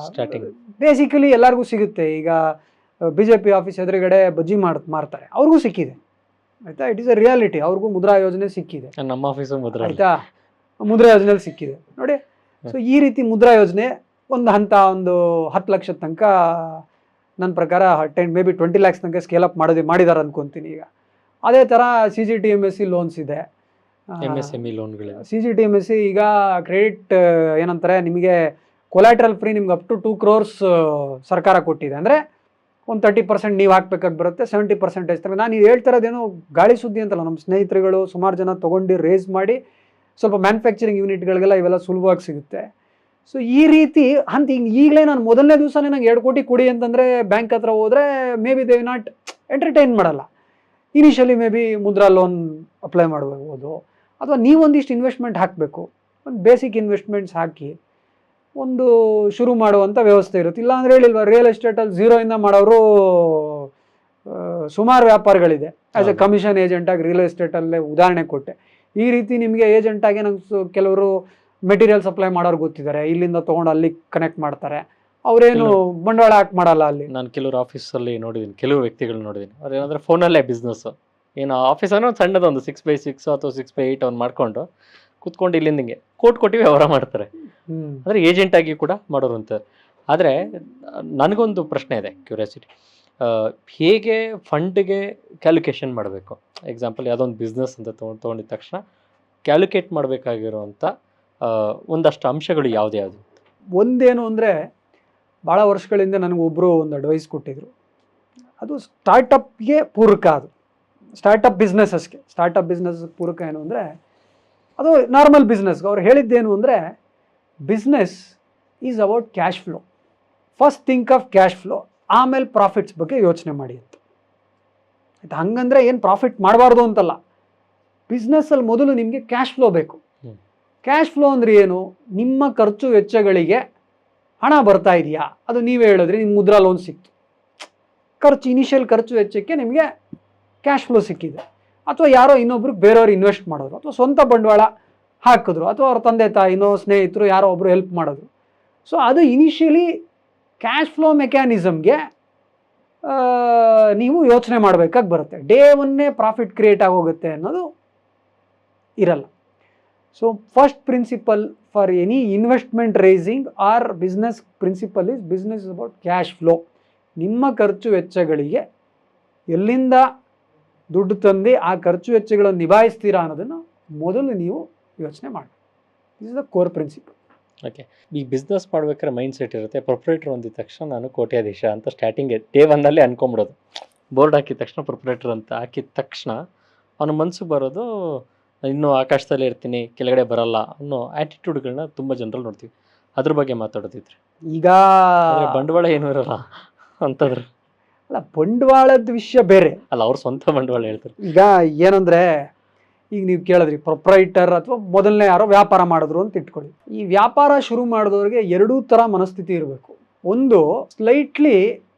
ಸ್ಟಾರ್ಟಿಂಗ್ ಬೇಸಿಕಲಿ ಎಲ್ಲರಿಗೂ ಸಿಗುತ್ತೆ. ಈಗ BJP ಆಫೀಸ್ ಎದುರುಗಡೆ ಬಜ್ಜಿ ಮಾರ್ತಾರೆ, ಅವ್ರಿಗೂ ಸಿಕ್ಕಿದೆ. ಆಯಿತಾ, ಇಟ್ ಈಸ್ ಅ ರಿಯಾಲಿಟಿ. ಅವ್ರಿಗೂ ಮುದ್ರಾ ಯೋಜನೆ ಸಿಕ್ಕಿದೆ. ನಮ್ಮ ಆಫೀಸು ಆಯಿತಾ, ಮುದ್ರಾ ಯೋಜನೆಯಲ್ಲಿ ಸಿಕ್ಕಿದೆ ನೋಡಿ. ಸೊ ಈ ರೀತಿ ಮುದ್ರಾ ಯೋಜನೆ ಒಂದು ಹಂತ, ಒಂದು 10 ಲಕ್ಷದ ತನಕ ನನ್ನ ಪ್ರಕಾರ 10 ಮೇ ಬಿ 20 lakhs ತನಕ ಸ್ಕೇಲ್ ಅಪ್ ಮಾಡಿದ್ದಾರೆ ಅಂದ್ಕೊತೀನಿ. ಈಗ ಅದೇ ಥರ CGTMSE ಲೋನ್ಸ್ ಇದೆ, MSME ಲೋನ್ಗಳಿದೆ. CGTMSE ಈಗ ಕ್ರೆಡಿಟ್ ಏನಂತಾರೆ, ನಿಮಗೆ ಕೊಲಾಟ್ರಲ್ ಫ್ರೀ ನಿಮ್ಗೆ ಅಪ್ ಟು 2 crores ಸರ್ಕಾರ ಕೊಟ್ಟಿದೆ. ಅಂದರೆ ಒಂದು 30% ನೀವು ಹಾಕ್ಬೇಕಾಗಿ ಬರುತ್ತೆ, 70% ತನಕ. ನಾನು ಹೇಳ್ತಿರೋದೇನು ಗಾಳಿ ಸುದ್ದಿ ಅಂತಲ್ಲ, ನಮ್ಮ ಸ್ನೇಹಿತರುಗಳು ಸುಮಾರು ಜನ ತೊಗೊಂಡು ರೇಸ್ ಮಾಡಿ ಸ್ವಲ್ಪ ಮ್ಯಾನುಫ್ಯಾಕ್ಚರಿಂಗ್ ಯೂನಿಟ್ಗಳಿಗೆಲ್ಲ ಇವೆಲ್ಲ ಸುಲಭವಾಗಿ ಸಿಗುತ್ತೆ. ಸೊ ಈ ರೀತಿ ಅಂತ ಈಗಲೇ ನಾನು ಮೊದಲನೇ ದಿವಸನೇ ನಂಗೆ 2 ಕೋಟಿ ಕೊಡಿ ಅಂತಂದರೆ ಬ್ಯಾಂಕ್ ಹತ್ರ ಹೋದರೆ maybe they not entertain ಮಾಡಲ್ಲ. Initially maybe Mudra loan apply ಮಾಡ್ಬೋದು, ಅಥವಾ ನೀವೊಂದಿಷ್ಟು ಇನ್ವೆಸ್ಟ್ಮೆಂಟ್ ಹಾಕಬೇಕು. ಒಂದು ಬೇಸಿಕ್ ಇನ್ವೆಸ್ಟ್ಮೆಂಟ್ಸ್ ಹಾಕಿ ಒಂದು ಶುರು ಮಾಡುವಂಥ ವ್ಯವಸ್ಥೆ ಇರುತ್ತೆ. ಇಲ್ಲ ಅಂದರೆ ಹೇಳಿಲ್ವ, ರಿಯಲ್ ಎಸ್ಟೇಟಲ್ಲಿ 0ಇಂದ ಮಾಡೋರು ಸುಮಾರು ವ್ಯಾಪಾರಗಳಿದೆ. ಆ್ಯಸ್ ಎ ಕಮಿಷನ್ ಏಜೆಂಟಾಗಿ ರಿಯಲ್ ಎಸ್ಟೇಟಲ್ಲೇ ಉದಾಹರಣೆ ಕೊಟ್ಟೆ. ಈ ರೀತಿ ನಿಮಗೆ ಏಜೆಂಟಾಗಿ ನಂಗೆ ಕೆಲವರು ಮೆಟೀರಿಯಲ್ ಸಪ್ಲೈ ಮಾಡೋರು ಗೊತ್ತಿದ್ದಾರೆ, ಇಲ್ಲಿಂದ ತೊಗೊಂಡು ಅಲ್ಲಿ ಕನೆಕ್ಟ್ ಮಾಡ್ತಾರೆ. ಅವರೇನು ಬಂಡವಾಳ ಹಾಕಿ ಮಾಡಲ್ಲ. ಅಲ್ಲಿ ನಾನು ಕೆಲವರು ಆಫೀಸಲ್ಲಿ ನೋಡಿದ್ದೀನಿ, ಕೆಲವು ವ್ಯಕ್ತಿಗಳು ನೋಡಿದ್ದೀನಿ, ಅವ್ರು ಏನಂದರೆ ಫೋನಲ್ಲೇ ಬಿಸ್ನೆಸ್ಸು, ಏನು ಆಫೀಸ್ ಅನ್ನೋ ಒಂದು ಸಣ್ಣದು ಒಂದು 6x6 ಅಥವಾ 6x8 ಅವ್ನು ಮಾಡ್ಕೊಂಡು ಕೂತ್ಕೊಂಡು ಇಲ್ಲಿಂದಿಂಗೆ ಕೋಟಿ ವ್ಯವಹಾರ ಮಾಡ್ತಾರೆ. ಅಂದರೆ ಏಜೆಂಟಾಗಿ ಕೂಡ ಮಾಡೋರು ಅಂತಾರೆ. ಆದರೆ ನನಗೊಂದು ಪ್ರಶ್ನೆ ಇದೆ, ಕ್ಯೂರಿಯಾಸಿಟಿ. ಹೇಗೆ ಫಂಡ್ಗೆ ಕ್ಯಾಲ್ಕುಲೇಷನ್ ಮಾಡಬೇಕು? ಎಕ್ಸಾಂಪಲ್ ಯಾವುದೋ ಒಂದು ಬಿಸ್ನೆಸ್ ಅಂತ ತೊಗೊಂಡಿದ ತಕ್ಷಣ ಕ್ಯಾಲ್ಕುಲೇಟ್ ಮಾಡಬೇಕಾಗಿರೋಂಥ ಒಂದಷ್ಟು ಅಂಶಗಳು ಯಾವುದು? ಒಂದೇನು ಅಂದರೆ, ಭಾಳ ವರ್ಷಗಳಿಂದ ನನಗೊಬ್ಬರು ಒಂದು ಅಡ್ವೈಸ್ ಕೊಟ್ಟಿದ್ರು. ಅದು ಸ್ಟಾರ್ಟಪ್ಗೆ ಪೂರಕ. ಅದು ಸ್ಟಾರ್ಟಪ್ ಬಿಸ್ನೆಸ್ ಪೂರಕ ಏನು ಅಂದರೆ, ಅದು ನಾರ್ಮಲ್ ಬಿಸ್ನೆಸ್ಗೆ ಅವ್ರು ಹೇಳಿದ್ದೇನು ಅಂದರೆ, business is about cash flow. First think of cash flow, ಆಮೇಲೆ ಪ್ರಾಫಿಟ್ಸ್ ಬಗ್ಗೆ ಯೋಚನೆ ಮಾಡಿ ಅಂತ. ಆಯ್ತು, ಹಂಗಂದರೆ ಏನು ಪ್ರಾಫಿಟ್ ಮಾಡಬಾರ್ದು ಅಂತಲ್ಲ. ಬಿಸ್ನೆಸ್ಸಲ್ಲಿ ಮೊದಲು ನಿಮಗೆ ಕ್ಯಾಶ್ ಫ್ಲೋ ಬೇಕು. ಕ್ಯಾಶ್ ಫ್ಲೋ ಅಂದರೆ ಏನು? ನಿಮ್ಮ ಖರ್ಚು ವೆಚ್ಚಗಳಿಗೆ ಹಣ ಬರ್ತಾ ಇದೆಯಾ? ಅದು ನೀವೇ ಹೇಳಿದ್ರಿ, ನಿಮ್ಮ ಮುದ್ರಾ ಲೋನ್ ಸಿಕ್ತು, ಇನಿಷಿಯಲ್ ಖರ್ಚು ವೆಚ್ಚಕ್ಕೆ ನಿಮಗೆ ಕ್ಯಾಶ್ ಫ್ಲೋ ಸಿಕ್ಕಿದೆ. ಅಥವಾ ಯಾರೋ ಇನ್ನೊಬ್ರಿಗೆ ಬೇರೆಯವ್ರು ಇನ್ವೆಸ್ಟ್ ಮಾಡೋದು, ಅಥವಾ ಸ್ವಂತ ಬಂಡವಾಳ ಹಾಕಿದ್ರು, ಅಥವಾ ಅವ್ರ ತಂದೆ ತಾಯಿನೋ ಸ್ನೇಹಿತರು ಯಾರೋ ಒಬ್ಬರು ಹೆಲ್ಪ್ ಮಾಡೋದು. ಸೊ ಅದು ಇನಿಷಿಯಲಿ ಕ್ಯಾಶ್ ಫ್ಲೋ ಮೆಕ್ಯಾನಿಸಮ್ಗೆ ನೀವು ಯೋಚನೆ ಮಾಡಬೇಕಾಗಿ ಬರುತ್ತೆ. ಡೇ ಒನ್ನೇ ಪ್ರಾಫಿಟ್ ಕ್ರಿಯೇಟ್ ಆಗೋಗುತ್ತೆ ಅನ್ನೋದು ಇರಲ್ಲ. So first principle for any investment raising or business principle is business is about cash flow. ನಿಮ್ಮ ಖರ್ಚು ವೆಚ್ಚಗಳಿಗೆ ಎಲ್ಲಿಂದ ದುಡ್ಡು ತಂದು ಆ ಖರ್ಚು ವೆಚ್ಚಗಳನ್ನು ನಿಭಾಯಿಸ್ತೀರಾ ಅನ್ನೋದನ್ನು ಮೊದಲು ನೀವು ಯೋಚನೆ ಮಾಡಿ. This is the core principle. Okay, ಈ ಬಿಸ್ನೆಸ್ ಮಾಡ್ಬೇಕಾದ್ರೆ ಮೈಂಡ್ ಸೆಟ್ ಇರುತ್ತೆ. ಪ್ರೊಪ್ರೈಟರ್ ಅಂದಿದ ತಕ್ಷಣ ನಾನು ಕೋಟ್ಯಾಧೀಶ ಅಂತ ಸ್ಟಾರ್ಟಿಂಗ್ ಡೇ ಒನ್ನಲ್ಲೇ ಅನ್ಕೊಂಬಿಡೋದು. ಬೋರ್ಡ್ ಹಾಕಿದ ತಕ್ಷಣ ಪ್ರೊಪ್ರೈಟರ್ ಅಂತ ಹಾಕಿದ ತಕ್ಷಣ ಅವನ ಮನಸ್ಸಿಗೆ ಬರೋದು ಇನ್ನೂ ಆಕಾಶದಲ್ಲೇ ಇರ್ತೀನಿ, ಕೆಳಗಡೆ ಬರಲ್ಲ ಅನ್ನೋ ಆ್ಯಟಿಟ್ಯೂಡ್ಗಳನ್ನ ತುಂಬ ಜನರಲ್ಲಿ ನೋಡ್ತೀವಿ. ಅದ್ರ ಬಗ್ಗೆ ಮಾತಾಡೋದಿದ್ರೆ ಈಗ ಬಂಡವಾಳ ಏನೂ ಇರಲ್ಲ ಅಂತಂದ್ರೆ. ಅಲ್ಲ, ಬಂಡವಾಳದ ವಿಷಯ ಬೇರೆ ಅಲ್ಲ, ಅವ್ರ ಸ್ವಂತ ಬಂಡವಾಳ ಹೇಳ್ತಾರೆ. ಈಗ ಏನಂದರೆ, ಈಗ ನೀವು ಕೇಳಿದ್ರಿ ಪ್ರೊಪ್ರೈಟರ್ ಅಥವಾ ಮೊದಲನೇ ಯಾರೋ ವ್ಯಾಪಾರ ಮಾಡಿದ್ರು ಅಂತ ಇಟ್ಕೊಳ್ಳಿ. ಈ ವ್ಯಾಪಾರ ಶುರು ಮಾಡಿದವ್ರಿಗೆ ಎರಡೂ ಥರ ಮನಸ್ಥಿತಿ ಇರಬೇಕು. ಒಂದು ಸ್ಲೈಟ್ಲಿ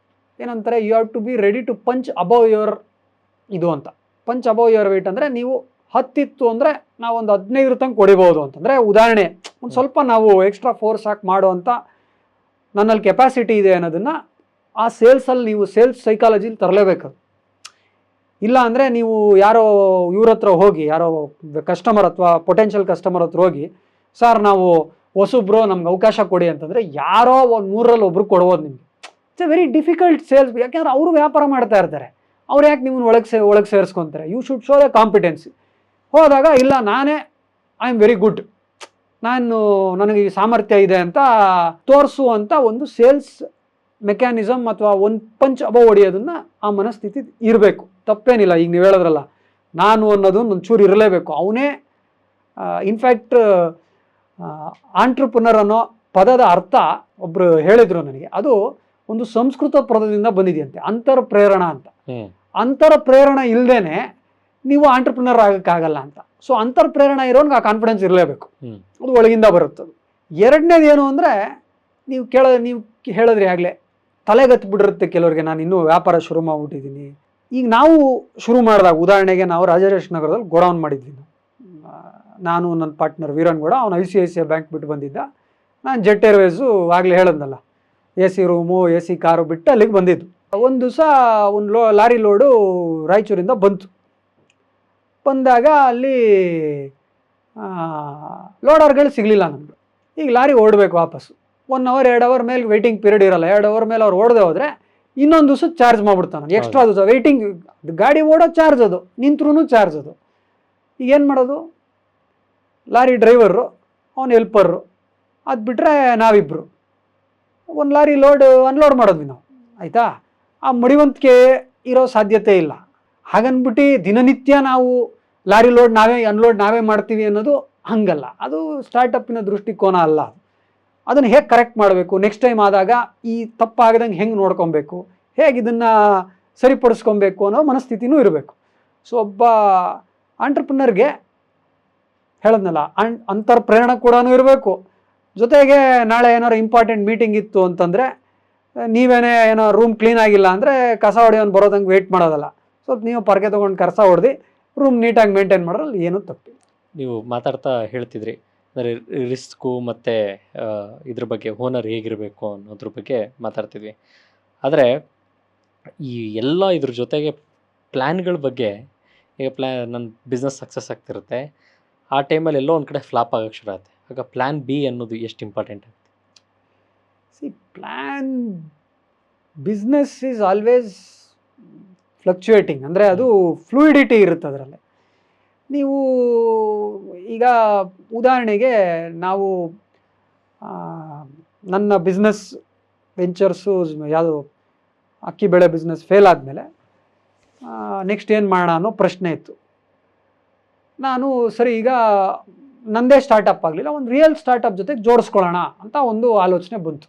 ಏನಂತಾರೆ, you have to be ready to punch above your ಇದು ಅಂತ. ಪಂಚ್ ಅಬೌವ್ ಯುವರ್ ವೇಟ್ ಅಂದರೆ ನೀವು 10 ಇತ್ತು ಅಂದರೆ ನಾವೊಂದು 15 ತನಕ ಹೊಡಿಬೋದು ಅಂತಂದರೆ, ಉದಾಹರಣೆ ಒಂದು ಸ್ವಲ್ಪ ನಾವು ಎಕ್ಸ್ಟ್ರಾ ಫೋರ್ಸ್ ಹಾಕಿ ಮಾಡುವಂಥ ನನ್ನಲ್ಲಿ ಕೆಪಾಸಿಟಿ ಇದೆ ಅನ್ನೋದನ್ನು ಆ ಸೇಲ್ಸಲ್ಲಿ ನೀವು ಸೇಲ್ಸ್ ಸೈಕಾಲಜಿಲಿ ತರಲೇಬೇಕು. ಇಲ್ಲ ಅಂದರೆ ನೀವು ಯಾರೋ ಇವ್ರ ಹತ್ರ ಹೋಗಿ, ಯಾರೋ ಕಸ್ಟಮರ್ ಅಥವಾ ಪೊಟೆನ್ಷಿಯಲ್ ಕಸ್ಟಮರ್ ಹತ್ರ ಹೋಗಿ, ಸರ್ ನಾವು ಹೊಸಬ್ರು ನಮ್ಗೆ ಅವಕಾಶ ಕೊಡಿ ಅಂತಂದರೆ ಯಾರೋ ಒಂದು 100ರಲ್ಲಿ ಒಬ್ರು ಕೊಡ್ಬೋದು ನಿಮಗೆ. It's a very difficult sales. ಯಾಕೆಂದರೆ ಅವರು ವ್ಯಾಪಾರ ಮಾಡ್ತಾ ಇರ್ತಾರೆ, ಅವ್ರು ಯಾಕೆ ನಿಮ್ಮನ್ನು ಒಳಗೆ ಸೇರಿಸ್ಕೊತಾರೆ? You should show the competency. ಹೋದಾಗ ಇಲ್ಲ ನಾನೇ ಐ ಆಮ್ ವೆರಿ ಗುಡ್, ನನಗೆ ಈ ಸಾಮರ್ಥ್ಯ ಇದೆ ಅಂತ ತೋರಿಸುವಂಥ ಒಂದು ಸೇಲ್ಸ್ ಮೆಕ್ಯಾನಿಸಮ್ ಅಥವಾ ಒಂದು ಪಂಚ್ ಅಬೌವ್ ಹೊಡೆಯೋದನ್ನು ಆ ಮನಸ್ಥಿತಿ ಇರಬೇಕು. ತಪ್ಪೇನಿಲ್ಲ. ಈಗ ನೀವು ಹೇಳಿದ್ರಲ್ಲ, ನಾನು ಅನ್ನೋದು ಒಂಚೂರು ಇರಲೇಬೇಕು. ಅವನೇ ಇನ್ಫ್ಯಾಕ್ಟ್ ಆಂಟ್ರಪ್ರನರ್ ಅನ್ನೋ ಪದದ ಅರ್ಥ ಒಬ್ಬರು ಹೇಳಿದರು ನನಗೆ, ಅದು ಒಂದು ಸಂಸ್ಕೃತ ಪದದಿಂದ ಬಂದಿದೆಯಂತೆ, ಅಂತರ್ಪ್ರೇರಣ ಅಂತ. ಅಂತರ್ಪ್ರೇರಣ ಇಲ್ಲದೇನೆ ನೀವು ಆಂಟ್ರಪ್ರನರ್ ಆಗೋಕ್ಕಾಗಲ್ಲ ಅಂತ. ಸೊ ಅಂತರ್ಪ್ರೇರಣ ಇರೋನ್ಗೆ ಆ ಕಾನ್ಫಿಡೆನ್ಸ್ ಇರಲೇಬೇಕು, ಅದು ಒಳಗಿಂದ ಬರುತ್ತದೆ. ಎರಡನೇದು ಏನು ಅಂದರೆ, ನೀವು ಹೇಳಿದ್ರಿ ಆಗಲೇ, ತಲೆಗತ್ಬಿಟ್ಟಿರುತ್ತೆ ಕೆಲವರಿಗೆ, ನಾನು ಇನ್ನೂ ವ್ಯಾಪಾರ ಶುರು ಮಾಡಿಬಿಟ್ಟಿದ್ದೀನಿ. ಈಗ ನಾವು ಶುರು ಮಾಡಿದಾಗ, ಉದಾಹರಣೆಗೆ ನಾವು ರಾಜರಾಜೇಶ್ವರಿ ನಗರದಲ್ಲಿ ಗೋಡೌನ್ ಮಾಡಿದ್ವಿ. ನಾನು ನನ್ನ ಪಾರ್ಟ್ನರ್ ವೀರನ್ಗೌಡ, ಅವನು ICICI ಬ್ಯಾಂಕ್ ಬಿಟ್ಟು ಬಂದಿದ್ದ. ನಾನು ಜೆಟ್ ಏರ್ವೇಸು ಆಗಲೇ ಹೇಳಿದ್ನಲ್ಲ, AC ರೂಮು AC ಕಾರು ಬಿಟ್ಟು ಅಲ್ಲಿಗೆ ಬಂದಿದ್ದು. ಒಂದು ದಿವಸ ಒಂದು ಲಾರಿ ಲೋಡು ರಾಯಚೂರಿಂದ ಬಂದಾಗ ಅಲ್ಲಿ ಲೋಡರ್ಗಳು ಸಿಗಲಿಲ್ಲ ನಮಗೆ. ಈಗ ಲಾರಿ ಓಡಬೇಕು ವಾಪಸ್ಸು. 1 ಅವರ್ 2 ಅವರ್ ಮೇಲೆ ವೆಯ್ಟಿಂಗ್ ಪೀರಿಯಡ್ ಇರಲ್ಲ. 2 ಅವರ್ ಮೇಲೆ ಅವ್ರು ಓಡದೆ ಹೋದರೆ ಇನ್ನೊಂದು ದಿವಸ ಚಾರ್ಜ್ ಮಾಡಿಬಿಡ್ತಾನೆ, ಎಕ್ಸ್ಟ್ರಾ ದಿವಸ ವೆಯ್ಟಿಂಗ್. ಗಾಡಿ ಓಡೋ ಚಾರ್ಜ್ ಅದು, ನಿಂತ್ರೂ ಚಾರ್ಜ್ ಅದು. ಈಗ ಏನು ಮಾಡೋದು? ಲಾರಿ ಡ್ರೈವರು, ಅವನು ಹೆಲ್ಪರು, ಅದು ಬಿಟ್ಟರೆ ನಾವಿಬ್ಬರು ಒಂದು ಲಾರಿ ಅನ್ಲೋಡ್ ಮಾಡಿದ್ವಿ ನಾವು, ಆಯಿತಾ? ಆ ಮಡಿವಂತಿಕೆ ಇರೋ ಸಾಧ್ಯತೆ ಇಲ್ಲ. ಹಾಗನ್ಬಿಟ್ಟು ದಿನನಿತ್ಯ ನಾವು ಲಾರಿ ಲೋಡ್ ಅನ್ಲೋಡ್ ಮಾಡ್ತೀವಿ ಅನ್ನೋದು ಹಂಗಲ್ಲ. ಅದು ಸ್ಟಾರ್ಟಪ್ಪಿನ ದೃಷ್ಟಿಕೋನ ಅಲ್ಲ. ಅದನ್ನು ಹೇಗೆ ಕರೆಕ್ಟ್ ಮಾಡಬೇಕು, ನೆಕ್ಸ್ಟ್ ಟೈಮ್ ಆದಾಗ ಈ ತಪ್ಪಾಗದಂಗೆ ಹೆಂಗೆ ನೋಡ್ಕೊಬೇಕು, ಹೇಗೆ ಇದನ್ನು ಸರಿಪಡಿಸ್ಕೊಬೇಕು ಅನ್ನೋ ಮನಸ್ಥಿತಿನೂ ಇರಬೇಕು. ಸೊ ಒಬ್ಬ ಆಂಟ್ರಪ್ರನರ್ಗೆ ಹೇಳದ್ನಲ್ಲ, ಅಂತರ್ಪ್ರೇರಣೆ ಕೂಡ ಇರಬೇಕು. ಜೊತೆಗೆ ನಾಳೆ ಏನಾರು ಇಂಪಾರ್ಟೆಂಟ್ ಮೀಟಿಂಗ್ ಇತ್ತು ಅಂತಂದರೆ, ನೀವೇನೇ ಏನೋ ರೂಮ್ ಕ್ಲೀನ್ ಆಗಿಲ್ಲ ಅಂದರೆ ಕಸ ಹೊಡೆಯೋನು ಬರೋದಂಗೆ ವೆಯ್ಟ್ ಮಾಡೋದಲ್ಲ. ಸ್ವಲ್ಪ ನೀವು ಪರ್ಕೆ ತೊಗೊಂಡು ಕಸ ಹೊಡೆದು ರೂಮ್ ನೀಟಾಗಿ ಮೇಂಟೈನ್ ಮಾಡೋದ್ರಲ್ಲಿ ಏನೂ ತಪ್ಪಿಲ್ಲ. ನೀವು ಮಾತಾಡ್ತಾ ಹೇಳ್ತಿದ್ರಿ, ಅಂದರೆ ರಿಸ್ಕು ಮತ್ತು ಇದ್ರ ಬಗ್ಗೆ ಓನರ್ ಹೇಗಿರಬೇಕು ಅನ್ನೋದ್ರ ಬಗ್ಗೆ ಮಾತಾಡ್ತಿದ್ವಿ. ಆದರೆ ಈ ಎಲ್ಲ ಇದ್ರ ಜೊತೆಗೆ ಪ್ಲ್ಯಾನ್ಗಳ ಬಗ್ಗೆ, ಈಗ ನನ್ನ ಬಿಸ್ನೆಸ್ ಸಕ್ಸಸ್ ಆಗ್ತಿರುತ್ತೆ, ಆ ಟೈಮಲ್ಲಿ ಎಲ್ಲೋ ಒಂದು ಕಡೆ ಫ್ಲಾಪ್ ಆಗೋಕ್ಕೆ ಶುರು ಆಗುತ್ತೆ. ಆಗ ಪ್ಲ್ಯಾನ್ ಬಿ ಅನ್ನೋದು ಎಷ್ಟು ಇಂಪಾರ್ಟೆಂಟ್ ಆಗುತ್ತೆ? Plan business is always fluctuating. ಅಂದರೆ ಅದು ಫ್ಲೂಯಿಡಿಟಿ ಇರುತ್ತೆ ಅದರಲ್ಲಿ. ನೀವು ಈಗ ಉದಾಹರಣೆಗೆ ನಾವು ನನ್ನ ಬಿಸ್ನೆಸ್ ವೆಂಚರ್ಸು ಯಾವುದು ಅಕ್ಕಿ ಬೆಳೆ ಬಿಸ್ನೆಸ್ ಫೇಲ್ ಆದಮೇಲೆ ನೆಕ್ಸ್ಟ್ ಏನು ಮಾಡೋಣ ಅನ್ನೋ ಪ್ರಶ್ನೆ ಇತ್ತು. ನಾನು ಸರಿ ಈಗ ನಂದೇ ಸ್ಟಾರ್ಟಪ್ ಆಗಲಿಲ್ಲ, ಒಂದು ರಿಯಲ್ ಸ್ಟಾರ್ಟಪ್ ಜೊತೆಗೆ ಜೋಡಿಸ್ಕೊಳ್ಳೋಣ ಅಂತ ಒಂದು ಆಲೋಚನೆ ಬಂತು.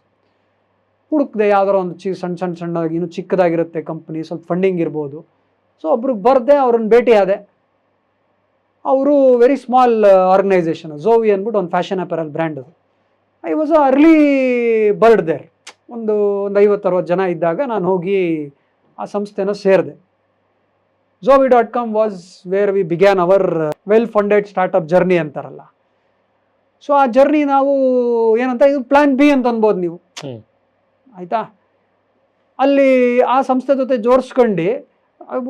ಹುಡುಕ್ದೆ ಯಾವ್ದಾರ ಒಂದು ಸಣ್ಣದಾಗಿ, ಇನ್ನೂ ಚಿಕ್ಕದಾಗಿರುತ್ತೆ ಕಂಪ್ನಿ, ಸ್ವಲ್ಪ ಫಂಡಿಂಗ್ ಇರ್ಬೋದು. ಸೊ ಒಬ್ರಿಗೆ ಬರದೆ ಅವ್ರನ್ನ ಭೇಟಿ ಆದೆ. ಅವರು ವೆರಿ ಸ್ಮಾಲ್ ಆರ್ಗನೈಸೇಷನ್, ಝೋವಿ ಅಂದ್ಬಿಟ್ಟು ಒಂದು ಫ್ಯಾಷನ್ ಅಪೆರಲ್ ಬ್ರ್ಯಾಂಡ್ ಅದು. I was early bird there. ಒಂದು 50-60 ಜನ ಇದ್ದಾಗ ನಾನು ಹೋಗಿ ಆ ಸಂಸ್ಥೆನ ಸೇರಿದೆ. zovi.com was where we began our well funded startup journey ಅಂತಾರಲ್ಲ. ಸೊ ಆ ಜರ್ನಿ ನಾವು ಏನಂತ ಇದು ಪ್ಲಾನ್ ಬಿ ಅಂತ ಅನ್ಬೋದು ನೀವು, ಆಯಿತಾ. ಅಲ್ಲಿ ಆ ಸಂಸ್ಥೆ ಜೊತೆ ಜೋಡಿಸ್ಕೊಂಡು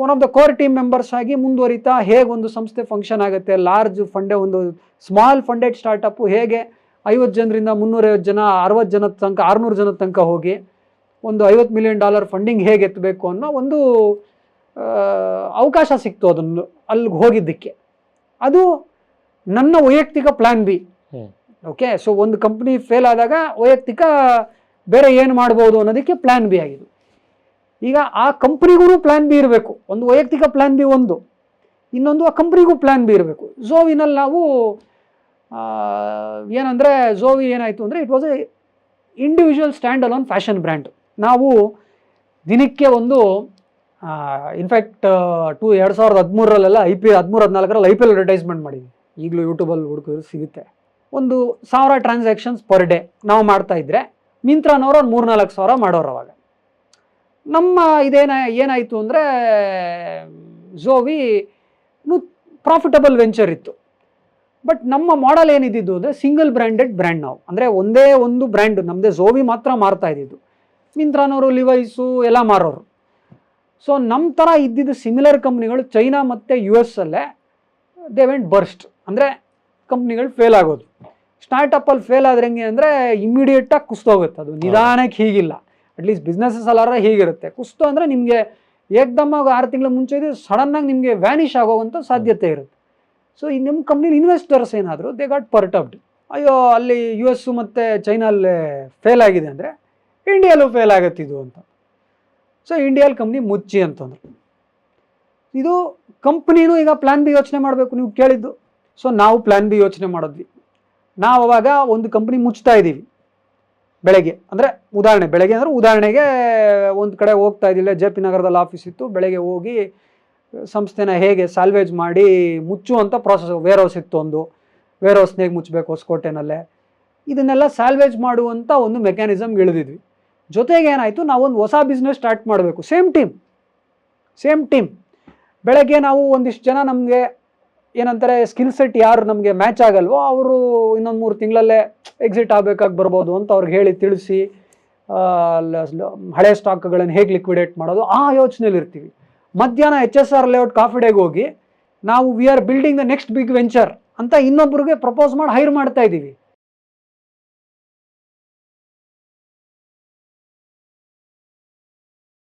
one of the core team members ಆಗಿ ಮುಂದುವರಿತಾ ಹೇಗೆ ಒಂದು ಸಂಸ್ಥೆ ಫಂಕ್ಷನ್ ಆಗುತ್ತೆ, ಲಾರ್ಜ್ ಫಂಡೆ ಒಂದು ಸ್ಮಾಲ್ ಫಂಡೆಡ್ ಸ್ಟಾರ್ಟಪ್ಪು ಹೇಗೆ 50 ಜನರಿಂದ 350 ಜನ 60 ಜನದ ತನಕ 600 ಜನದ ತನಕ ಹೋಗಿ ಒಂದು $50 ಮಿಲಿಯನ್ ಫಂಡಿಂಗ್ ಹೇಗೆ ಎತ್ತಬೇಕು ಅನ್ನೋ ಒಂದು ಅವಕಾಶ ಸಿಕ್ತು ಅದನ್ನು ಅಲ್ಲಿಗೆ ಹೋಗಿದ್ದಕ್ಕೆ. ಅದು ನನ್ನ ವೈಯಕ್ತಿಕ ಪ್ಲಾನ್ ಬಿ. ಓಕೆ, ಸೊ ಒಂದು ಕಂಪ್ನಿ ಫೇಲ್ ಆದಾಗ ವೈಯಕ್ತಿಕ ಬೇರೆ ಏನು ಮಾಡ್ಬೋದು ಅನ್ನೋದಕ್ಕೆ ಪ್ಲಾನ್ ಬಿ ಆಗಿದೆ. ಈಗ ಆ ಕಂಪ್ನಿಗೂ ಪ್ಲಾನ್ ಬಿ ಇರಬೇಕು. ಒಂದು ವೈಯಕ್ತಿಕ ಪ್ಲಾನ್ ಬಿ ಒಂದು, ಇನ್ನೊಂದು ಆ ಕಂಪ್ನಿಗೂ ಪ್ಲಾನ್ ಬಿ ಇರಬೇಕು. ಝೋವಿನಲ್ಲಿ ನಾವು ಏನಂದರೆ ಝೋವಿ ಏನಾಯಿತು ಅಂದರೆ it was A individual stand alone fashion brand. ನಾವು ದಿನಕ್ಕೆ ಒಂದು ಇನ್ಫ್ಯಾಕ್ಟ್ 2013ರಲ್ಲೆಲ್ಲ IPL 13-14ರಲ್ಲಿ IPL ಅಡ್ವರ್ಟೈಸ್ಮೆಂಟ್ ಮಾಡಿದ್ವಿ. ಈಗಲೂ ಯೂಟ್ಯೂಬಲ್ಲಿ ಹುಡುಕಿದ್ರು ಸಿಗುತ್ತೆ. 1,000 ಟ್ರಾನ್ಸಾಕ್ಷನ್ಸ್ ಪರ್ ಡೇ ನಾವು ಮಾಡ್ತಾ ಇದ್ರೆ ಮಿಂತ್ರಾನವರು ಒಂದು 3-4 ಸಾವಿರ ಮಾಡೋರು. ಅವಾಗ ನಮ್ಮ ಏನಾಯಿತು ಅಂದರೆ ಝೋವಿ ಪ್ರಾಫಿಟಬಲ್ ವೆಂಚರ್ ಇತ್ತು. ಬಟ್ ನಮ್ಮ ಮಾಡೆಲ್ ಏನಿದ್ದು ಅಂದರೆ ಸಿಂಗಲ್ ಬ್ರ್ಯಾಂಡೆಡ್ ಬ್ರ್ಯಾಂಡ್. ನಾವು ಅಂದರೆ ಒಂದೇ ಒಂದು ಬ್ರ್ಯಾಂಡ್ ನಮ್ಮದೇ ಝೋವಿ ಮಾತ್ರ ಮಾರ್ತಾ ಇದ್ದಿದ್ದು. ಮಿಂತ್ರಾನವರು ಲಿವೈಸು ಎಲ್ಲ ಮಾರೋರು. ಸೊ ನಮ್ಮ ಥರ ಇದ್ದಿದ್ದು ಸಿಮಿಲರ್ ಕಂಪ್ನಿಗಳು ಚೈನಾ ಮತ್ತು US ಅಲ್ಲೇ ದೇ ವೆಂಟ್ ಬರ್ಸ್ಟ್. ಅಂದರೆ ಕಂಪ್ನಿಗಳು ಫೇಲ್ ಆಗೋದು. ಸ್ಟಾರ್ಟಪ್ಪಲ್ಲಿ ಫೇಲ್ ಆದ್ರೆ ಹೆಂಗೆ ಅಂದರೆ ಇಮಿಡಿಯೇಟಾಗಿ ಕುಸ್ತೋಗುತ್ತೆ. ಅದು ನಿಧಾನಕ್ಕೆ ಹೀಗಿಲ್ಲ, ಅಟ್ಲೀಸ್ಟ್ ಬಿಸ್ನೆಸಸ್ ಅಲ್ಲಾರ ಹೀಗಿರುತ್ತೆ. ಕುಸ್ತು ಅಂದರೆ ನಿಮಗೆ ಏಕ್ದಮ್ಮಾಗಿ 6 ತಿಂಗಳ ಮುಂಚೆ ಇದು ಸಡನ್ನಾಗಿ ನಿಮಗೆ ವ್ಯಾನಿಷ್ ಆಗೋವಂಥ ಸಾಧ್ಯತೆ ಇರುತ್ತೆ. ಸೊ ಈ ನಿಮ್ಮ ಕಂಪ್ನಿಲಿ ಇನ್ವೆಸ್ಟರ್ಸ್ ಏನಾದರೂ ದೇ ಗಾಟ್ ಪರ್ಟಬ್ಡ್. ಅಯ್ಯೋ ಅಲ್ಲಿ US ಮತ್ತು ಚೈನಲ್ಲಿ ಫೇಲ್ ಆಗಿದೆ ಅಂದರೆ ಇಂಡಿಯಲ್ಲೂ ಫೇಲ್ ಆಗತ್ತಿದು ಅಂತ. ಸೊ ಇಂಡಿಯಲ್ಲಿ ಕಂಪ್ನಿ ಮುಚ್ಚಿ ಅಂತಂದ್ರು. ಇದು ಕಂಪ್ನಿನೂ ಈಗ ಪ್ಲಾನ್ ಬಿ ಯೋಚನೆ ಮಾಡಬೇಕು ನೀವು ಕೇಳಿದ್ದು. ಸೊ ನಾವು ಪ್ಲಾನ್ ಬಿ ಯೋಚನೆ ಮಾಡಿದ್ವಿ. ನಾವು ಅವಾಗ ಒಂದು ಕಂಪ್ನಿ ಮುಚ್ತಾ ಇದ್ದೀವಿ ಬೆಳಗ್ಗೆ. ಅಂದರೆ ಬೆಳಗ್ಗೆ ಅಂದರೆ ಉದಾಹರಣೆಗೆ ಒಂದು ಕಡೆ ಹೋಗ್ತಾ ಇದ್ದಿಲ್ಲ, JP ನಗರದಲ್ಲಿ ಆಫೀಸ್ ಇತ್ತು. ಬೆಳಗ್ಗೆ ಹೋಗಿ ಸಂಸ್ಥೆನ ಹೇಗೆ ಸಾಲ್ವೇಜ್ ಮಾಡಿ ಮುಚ್ಚುವಂಥ ಪ್ರಾಸೆಸ್. ವೇರ್ ಹೌಸ್ ಇತ್ತು, ಒಂದು ವೇರ್ ಹೌಸ್ನಾಗ ಮುಚ್ಚಬೇಕು ಹೊಸಕೋಟೆನಲ್ಲೇ. ಇದನ್ನೆಲ್ಲ ಸಾಲ್ವೇಜ್ ಮಾಡುವಂಥ ಒಂದು ಮೆಕ್ಯಾನಿಸಮ್ಗೆ ಇಳಿದಿದ್ವಿ. ಜೊತೆಗೆ ಏನಾಯಿತು, ನಾವೊಂದು ಹೊಸ ಬಿಸ್ನೆಸ್ ಸ್ಟಾರ್ಟ್ ಮಾಡಬೇಕು. ಸೇಮ್ ಟೀಮ್ ಬೆಳಗ್ಗೆ ನಾವು ಒಂದಿಷ್ಟು ಜನ ನಮಗೆ ಏನಂತಾರೆ ಸ್ಕಿಲ್ ಸೆಟ್ ಯಾರು ನಮಗೆ ಮ್ಯಾಚ್ ಆಗಲ್ವೋ ಅವರು ಇನ್ನೊಂದು 3 ತಿಂಗಳಲ್ಲೇ ಎಕ್ಸಿಟ್ ಆಗಬೇಕಾಗಿ ಬರ್ಬೋದು ಅಂತ ಅವ್ರಿಗೆ ಹೇಳಿ ತಿಳಿಸಿ ಹಳೆ ಸ್ಟಾಕ್ಗಳನ್ನು ಹೇಗೆ ಲಿಕ್ವಿಡೇಟ್ ಮಾಡೋದು ಆ ಯೋಚನೆಯಲ್ಲಿ ಇರ್ತೀವಿ. ಮಧ್ಯಾಹ್ನ HSR ಲೇಔಟ್ ಕಾಫಿ ಡೇಗೆ ಹೋಗಿ ನಾವು we are building the next big venture ಅಂತ ಇನ್ನೊಬ್ಬರಿಗೆ ಪ್ರಪೋಸ್ ಮಾಡಿ ಹೈರ್ ಮಾಡ್ತಾ ಇದ್ದೀವಿ.